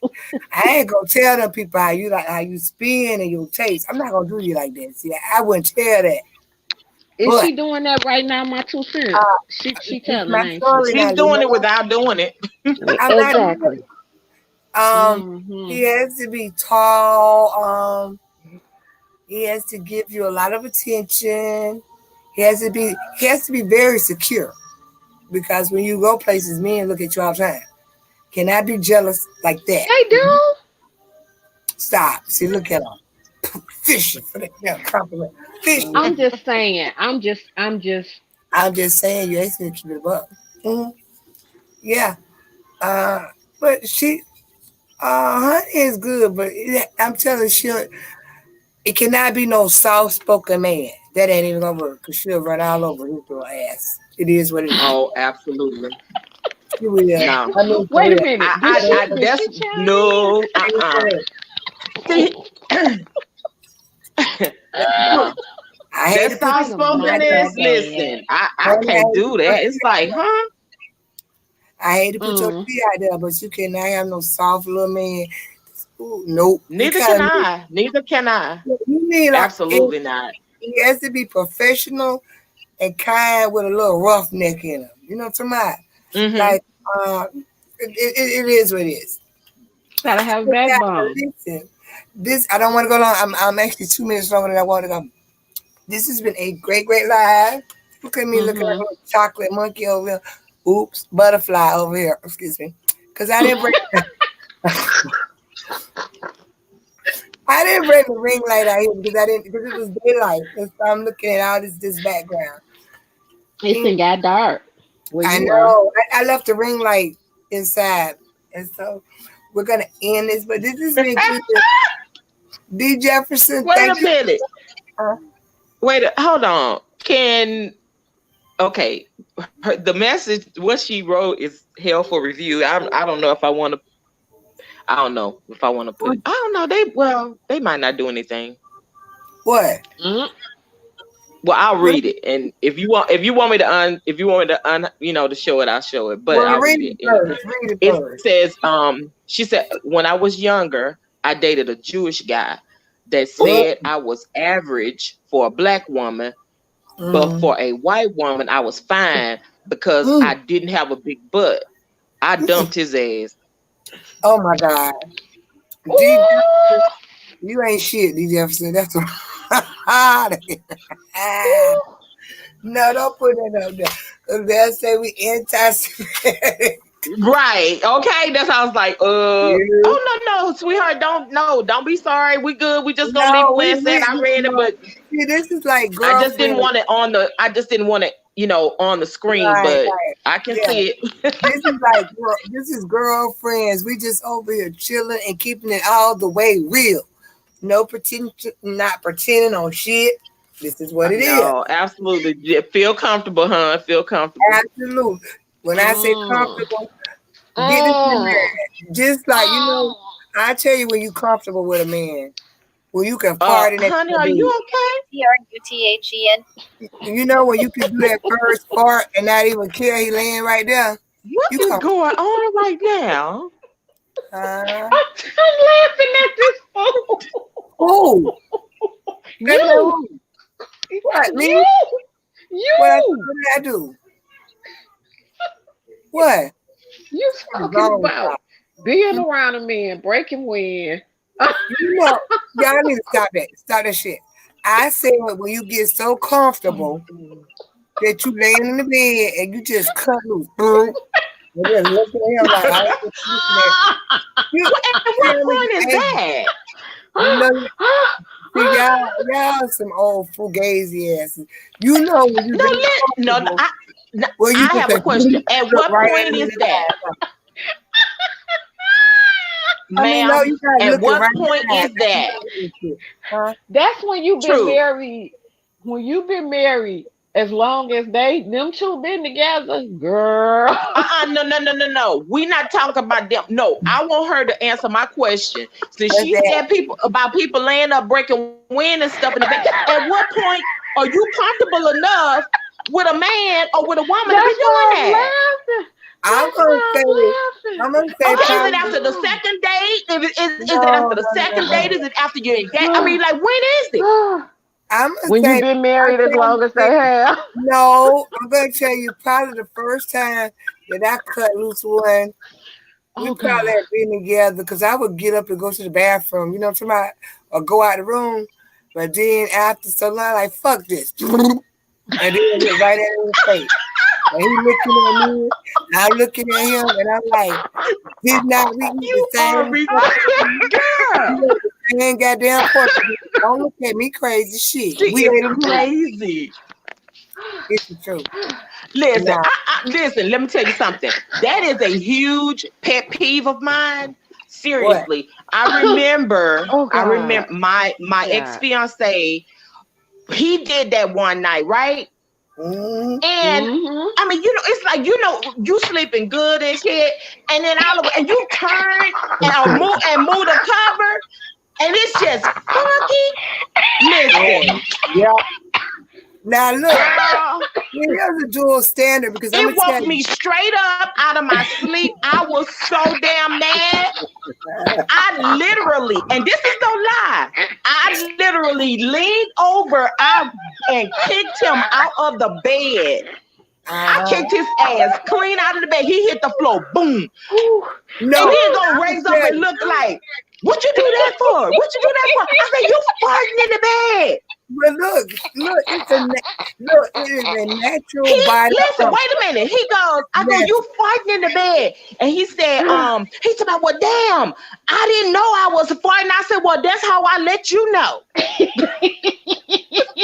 I ain't gonna tell them people how you spin and your taste. I'm not gonna do you like that. See, I wouldn't tell that. Is But she doing that right now? My 2 cents. uh, She it's telling, my ain't she? story now. She's Leave me doing it alone. without doing it. I'm not doing Exactly. it. Um, Hmm. he has to be tall. He has to give you a lot of attention. He has to be very secure because when you go places, men look at you all the time. Can I be jealous like that? They do. Stop. See, look at him fishing for that compliment. Fishing. I'm just saying. I'm just. I'm just saying you asked me to keep it above. Hmm. Yeah. Uh, but honey is good, but I'm telling you, it cannot be no soft spoken man. That ain't even gonna work because she'll run all over his little ass. It is what it is. Oh, absolutely. She will. No. I mean, for Wait a real. minute. Did I she? Did that's she chime in? no. See, Look, no. I hate That to put soft you Not spokenness. that bad. Listen, I honey, can't do that. It's like, huh? I hate to put your Mm. tea out there, but you cannot have no soft little man. Ooh, nope. You Neither can kind of I. Neither can I. you need like Absolutely not. he has to be professional and kind with a little roughneck in him. You know what I'm talking about? Mm-hmm. Like it is what it is. Gotta have a But yeah, but backbone. listen, this I don't want to go long. I'm actually 2 minutes longer than I wanted to go. This has been a great live. Look at me looking like a Hmm. little chocolate monkey over here. Oops, butterfly over here. Excuse me. Cause I didn't bring the ring light out here because I didn't because it was daylight. And so I'm looking at all this background. It's Mm, been got dark where I you are. know. I left the ring light inside. And so we're gonna end this, but this has been good. D Jefferson, Wait a thank you. minute. Uh, Hold on. Okay, the message what she wrote is hell for review. I don't know if I want to. I don't know if I want to put. I don't know. They might not do anything. what? Mm. Well, I'll What? read it, and if you want me to to show it, I'll show it. But Well, I'll read read it it anyway. first. Read it It first. says, she said, when I was younger, I dated a Jewish guy that Oh, said I was average for a black woman, but mm, for a white woman, I was fine because I mm, didn't have a big butt. I mm. dumped his ass. Oh my God. D Jefferson, Ooh, you ain't shit, D Jefferson. That's what. ooh. No, don't put that up there. Because they'll say we anti-Semitic. Right. Okay. That's how I was like, You oh no, sweetheart, don't be sorry. We good. We just gonna leave it no, where it said. I read it, no. but See, this is like I just didn't girlfriend. want it on the I just didn't want it, on the screen, Right, but right. I can Yeah. see it. This is girlfriends. We just over here chilling and keeping it all the way real. No pretend, not pretending on shit. This is what it is. No, absolutely. Yeah, feel comfortable, huh? Feel comfortable. Absolutely. When I say Mm. comfortable, get this in Mm. there. Just like I tell you when you comfortable with a man, when you can fart in that Honey, are bed. you okay? TRUTHEN. You know when you can do that first fart and not even care he laying right there. What You is come. going on right now? Huh? I'm laughing at this fool. Who? Let me know You, who. What, you, me? you, What did I do? What? you What is talking wrong with about y'all? being around a man, breaking wind. You know, y'all need to stop that. Stop that shit. I said when you get so comfortable that you laying in the bed and you just cut loose. Boom. And then look at him like, I ain't looking at you. At what Feel me? point is Hey, that? you know, see, y'all some old fugazi asses. You know when you No, really no, comfortable, no, well, you I just have a say, question. At look what right at point him in is the that, eyes. I mean, no, ma'am? you guys At looking what right in point the eyes. is that? Huh? That's when you've been True. married. When you've been married, as long as them two been together, girl. No, no, no, no, no. We're not talking about them. No, I want her to answer my question. Since What's she that? said people laying up breaking wind and stuff in the bed. At what point are you comfortable enough with a man or with a woman to be That's doing why I'm that? laughing. I'm That's gonna why say, I'm laughing. I'm gonna say Okay, is it probably after the Oh, second date? Is it after no, the no, no, second date? no. Is it after you're engaged? I oh, mean, like, when is it? oh. I'm gonna When you've say, been I married as long as they think have. no. I'm gonna tell you probably the first time that I cut loose one. We Oh probably God. had been together because I would get up and go to the bathroom, you know what I'm talking about, or go out the room. But then after so long, like fuck this, and then look right at his face. And he looking at me, I'm looking at him, and I'm like, did not we eat the You are same fucking girl. we ate the same goddamn pork? Don't look at me crazy shit. She We is ate them too. crazy. It's the truth. Listen, Nah. listen. Let me tell you something. That is a huge pet peeve of mine. What? Seriously, I remember God. my ex God. fiance. He did that one night, right? Mm-hmm. And Mm-hmm. I mean, it's like you sleeping good and shit, and then and you turn and move the cover, and it's just funky. Listen, Yeah. Now look, girl. here's a dual standard because I'm It gonna tell woke you. me straight up out of my sleep. I was so damn mad. I literally, and this is no lie, I literally leaned over and kicked him out of the bed. I Uh, kicked his ass clean out of the bed. He hit the floor, boom. Whew. And no, then gonna I'm gonna raise up tell and you. look like, what you do that for? What you do that for? I said, you farting in the bed. But look, look. It is a He natural body listen, wait function. a minute. He goes, I go, you Natural. farting in the bed. And he said, he said, well, damn, I didn't know I was farting. I said, well, that's how I let you know.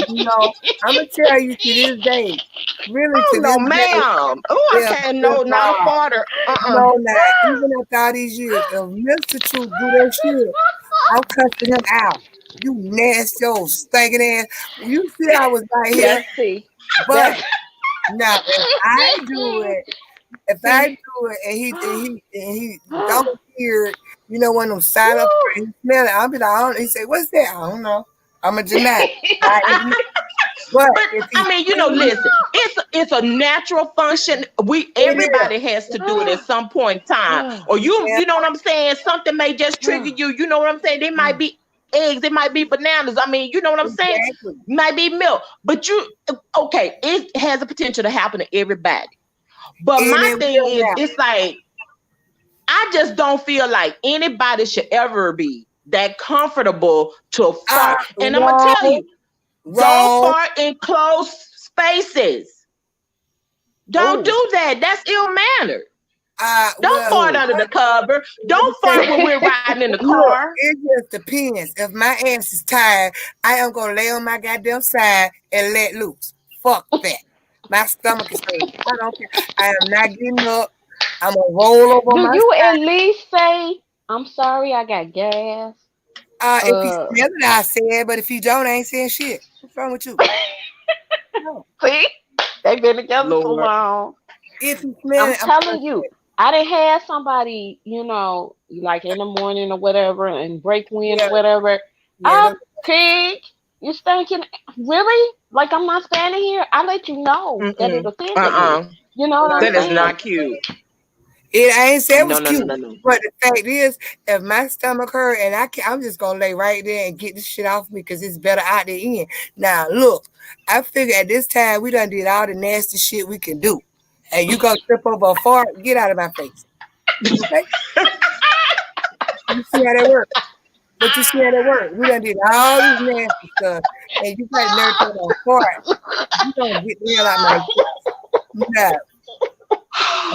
You know, I'm gonna tell you to this day, really Oh to no, this day, ma'am. Oh, I can't if know, not a farter. no, not even after all these years, if Mr. Truth do that shit, I'm cussing him out. You nasty old stinking ass. You see, I was right here, That's see. but That's now if I do it. If I see. do it and he don't hear it, you know, one of them silent Woo. and he smell it, I'll be like, I don't, he say, what's that? I don't know. I'm a deny. I admit. But But if he I mean, see listen, it's a natural function. it is, Everybody has to do it at some point in time. Or yeah, you know what I'm saying? Something may just trigger you. You know what I'm saying? They might be eggs, it might be bananas. I mean, you know what I'm saying? exactly. Might be milk. But okay, it has a potential to happen to everybody. But And my it thing will is, happen. it's like I just don't feel like anybody should ever be that comfortable to fart. And I'm gonna tell Wrong, you, don't wrong. fart in closed spaces. Don't Oh, do that. That's ill mannered. Don't well, fart under the cover. let me Don't tell fart you. when we're riding in the Look, car. it just depends. If my ass is tired, I am gonna lay on my goddamn side and let loose. Fuck that. My stomach is hurting. I don't care. I am not getting up. I'm gonna roll over on Do my you at side. least say, I'm sorry, I got gas? If he Uh, smell it, I say it. But if he don't, I ain't saying shit. What's wrong with you? No. see, they've been together so Lord. long. If he smell I'm it, I'm gonna telling say you, it. I done had somebody, like in the morning or whatever, and break wind or Yeah, whatever. yeah. Ah, pig, you stinking. Really? Like I'm not standing here. I let you know that it Mm-mm. offended me. Uh-uh. You know what I'm Like, That is saying? not cute. I ain't say it was cute. No. But the fact is, if my stomach hurt and I'm just gonna lay right there and get this shit off me because it's better out the end. Now look, I figure at this time we done did all the nasty shit we can do. And you gonna trip over a fart, get out of my face. Okay? You see how that works. But you see how that works. We done did all this nasty stuff. And you got nerve to a fart. You gonna get the hell out of my face. Nah.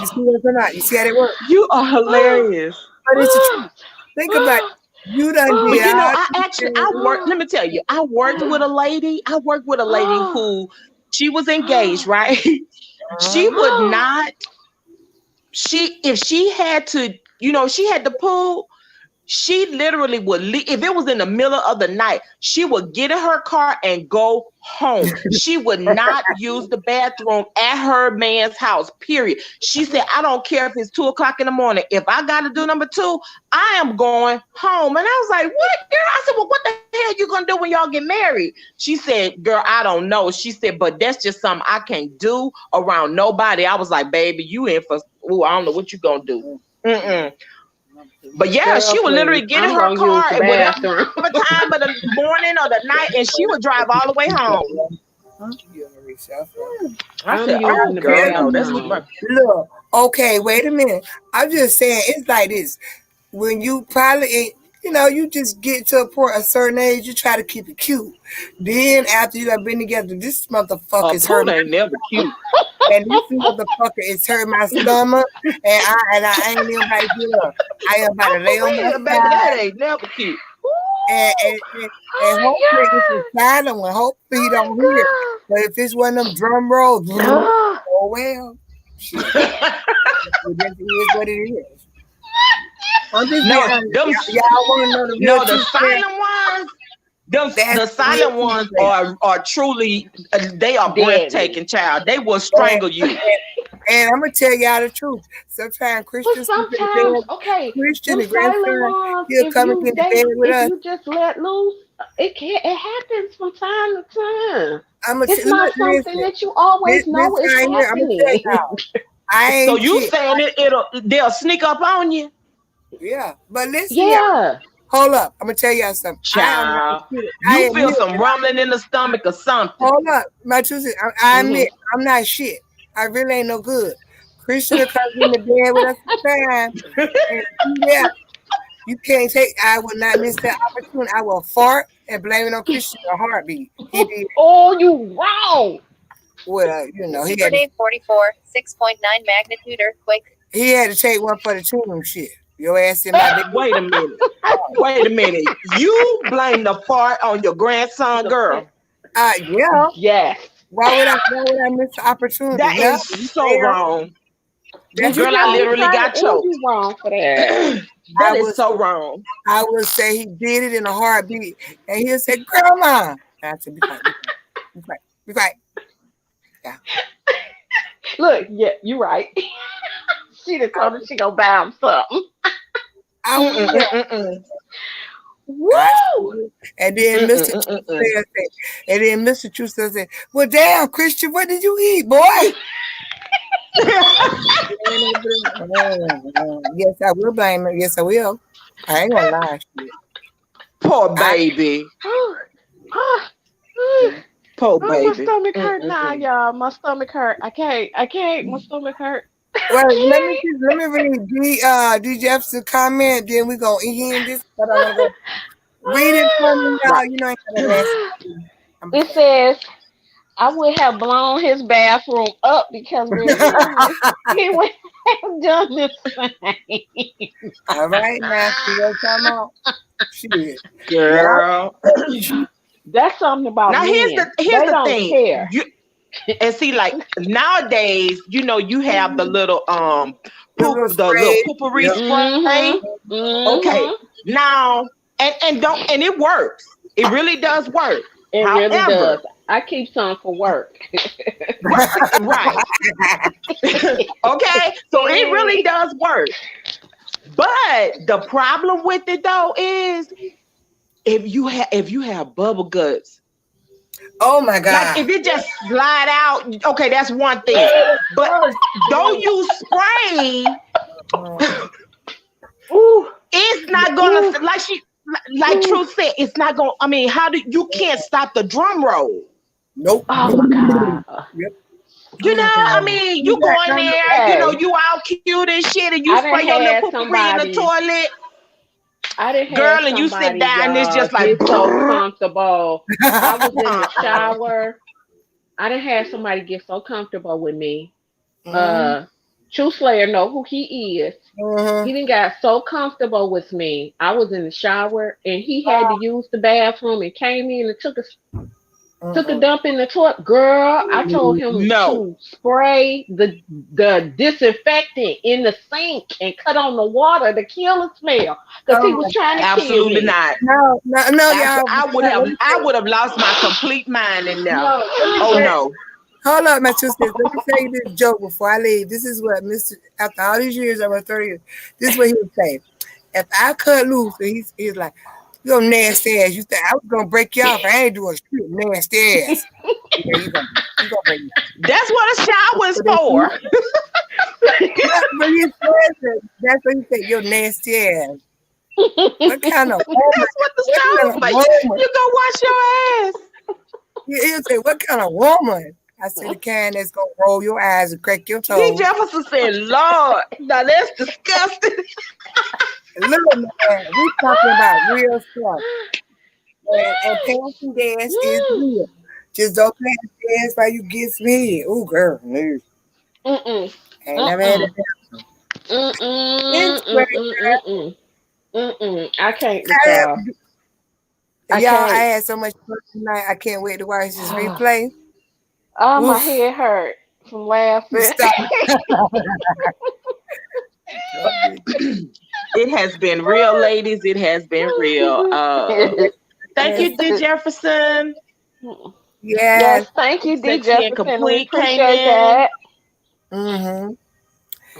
You see what I'm talking? You see how they work? You are hilarious. But it's the truth. Think about it. You done But did you know, all I worked. Let me tell you, I worked with a lady. I worked with a lady who she was engaged, right? She would not. If she had to, she had to pull. She literally would leave. If it was in the middle of the night, she would get in her car and go home. She would not use the bathroom at her man's house, period. She said, I don't care if it's 2:00 in the morning. If I got to do number 2, I am going home. And I was like, what, girl? I said, well, what the hell you going to do when y'all get married? She said, girl, I don't know. She said, but that's just something I can't do around nobody. I was like, baby, you in for, I don't know what you going to do. Mm-mm. But yeah, Girl, she would literally get in her car at whatever time of the morning or the night, and she would drive all the way home. I said, oh, girl, no, that's too much. Look, okay, wait a minute. I'm just saying, it's like this. When you probably ain't, you just get to a certain age, you try to keep it cute. Then after you have been together, this motherfucker is hurting. Ain't never cute. And this motherfucker is hurting my stomach, and I ain't even about to get up. I am about to lay on my side. That ain't never cute. And hopefully it's a silent one. Hopefully he don't hear it. But if it's one of them drum rolls, oh well. Shit. It is what it is. I'm just y'all want to know the real the silent ones. The silent ones are truly, they are breathtaking, child. They will strangle you. And I'm gonna tell y'all the truth. Sometimes Christians, Christian the and grandson, he'll come and get in bed with us. If you just let loose, it happens from time to time. It's not something that you always know is happening. So you saying they'll sneak up on you? Yeah, but listen, yeah. Hold up, I'm gonna tell y'all something. Child, you feel some rumbling in the stomach or something. Hold up, my truth is, I admit I'm not shit. I really ain't no good. Christian will come in the bed with us sometimes. Yeah, you can't take. I will not miss that opportunity. I will fart and blame it on Christian a heartbeat. He did. Oh, you wrong. Well, he had 44, 6.9 magnitude earthquake. He had to take one for the team. Shit. Your ass in my bed. Wait a minute. You blame the fart on your grandson, girl. Yeah. Yes. Why would I miss the opportunity? That is so wrong. Girl, I literally got choked. You wrong for that. That is so wrong. I would say he did it in a heartbeat, and he'll say, "Grandma." I said, "Be quiet, be quiet." Yeah. Look, yeah, you're right. She done told her she gonna buy him something. Woo! And then Mr. Truth said, "Well, damn, Christian, what did you eat, boy?" Yes, I will blame her. Yes, I will. I ain't gonna lie. Shit. Poor baby. Poor baby. My stomach hurt now, y'all. My stomach hurt. I can't. My stomach hurt. Well, let me read D Jefferson's comment. Then we gonna end this. But I'm gonna read it for me, y'all. You know, ain't gonna it says, "I would have blown his bathroom up because he would have done the same." All right, now see what I'm talking about. Shit, girl. That's something about now. Men. Here's the thing. And see, like nowadays, you have the little little poopery spray. Okay, now and it works. It really does work. It really does. I keep some for work. Right. Okay, so it really does work. But the problem with it though is if you have bubble guts. Oh my God. Like if it just slide out, okay, that's one thing. But don't use spray Ooh, It's not gonna ooh, like ooh. Truth said, it's not gonna. I mean, how do you can't stop the drum roll? Nope. Oh my God. Yep. You know, I Mm-mm. mean, You you go got in kind of, there, Hey, you all cute and shit, and you I spray didn't your little have poopery in the somebody. toilet, I didn't have girl, and you sit somebody, down, and it's y'all, just like, get so brrr. comfortable. I was in the Uh-uh. shower. I didn't have somebody get so comfortable with me. mm-hmm. Uh, True Slayer know who he is. He Mm-hmm. didn't got so comfortable with me. I was in the shower and he had to use the bathroom and came in and took a Mm-mm. dump in the toilet. Girl, I told him No, to spray the disinfectant in the sink and cut on the water to kill the smell because Oh he my was trying to God. kill absolutely me. not. No, no, no, y'all. Let me I say, would have lost my complete mind in there. no, let me Oh say, no. hold up, my two sisters. Let me tell you this joke before I leave. This is what Mr. After all these years, over 30 years, this is what he would say. If I cut loose, and he's like, "You nasty ass. You think I was gonna break you off? I ain't doing shit, nasty ass. Yeah, you gonna break me off." That's what a shower is But if for. you, but he says that, that's what he said. You're nasty ass. What kind of woman? That's what the What kind shower of for. woman? You go wash your ass. He'll say, "What kind of woman?" I said, "The kind that's gonna roll your eyes and crack your D. toes." Jefferson said, Lord, now that's disgusting. Look, man, we talking about real stuff. And passing gas is real. Just don't pass gas while you get me. Oh, girl, no. Mm-mm. Ain't never had Mm-mm. that. It's Mm-mm. great, Mm-mm. Mm-mm. Mm-mm. I can't with girl. y'all. I Y'all, I can't. had so much fun tonight. I can't wait to watch this replay. Oh, my Oof. head hurt from laughing. Stop. It has been real, ladies. It has been real. Thank Yes. you, D. Jefferson. Yes, Yes. thank you, D. Sexy and Jefferson. We complete came appreciate in. that. Mm-hmm.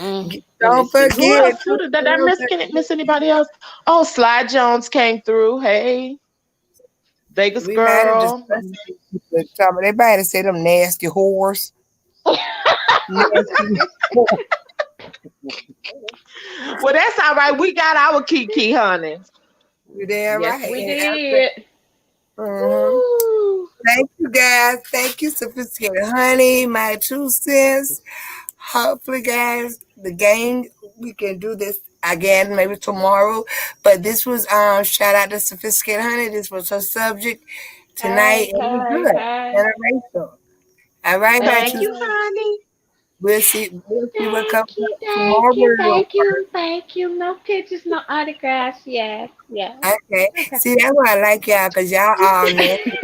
Mm, let me Don't see. Who forget. else? Who did I miss? Can it miss anybody else? Oh, Sly Jones came through. Hey, Vegas We might have girl. discussed it. But they might have said them nasty whores. Nasty. Well, that's all right. We got our Kiki, honey. You damn Yes, right. we And I said, did. mhm. Woo. Thank you guys. Thank you, sophisticated honey. My 2 cents. Hopefully, guys, the game we can do this again maybe tomorrow. But this was shout out to sophisticated honey. This was her subject tonight, Hey, and it was hey, good. hey. Interracial. All right, my Thank two. you, Hey. honey. We'll see what comes Thank you, up thank you, tomorrow. thank you, thank you. No pictures, no autographs. Yes, yes. Okay. Okay. See, that's why I like y'all, because y'all all nasty.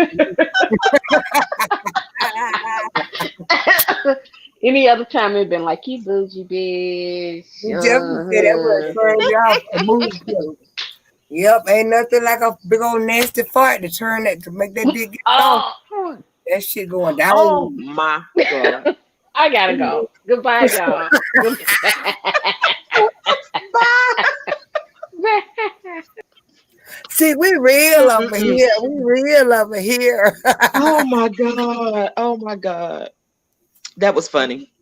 Any other time it'd been like you bougie bitch. You Jefferson said that would turn you off a movie quote. Yep, ain't nothing like a big old nasty fart to turn that to make that dick get soft. Oh, That shit going Oh down. my God. I gotta go. Goodbye, y'all. Goodbye. Bye. See, we real over Mm-mm-mm. here. We real over here. Oh my God. Oh my God. That was funny.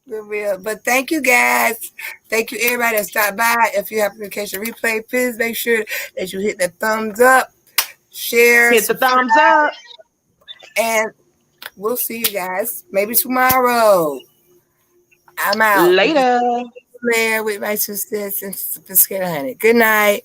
We real. But thank you guys. Thank you everybody that stopped by. If you have to catch a replay, please make sure that you hit the thumbs up, share, Hit the subscribe, thumbs up. and we'll see you guys maybe tomorrow. I'm out. Later. There with my 2 cents and sophisticated honey. Good night.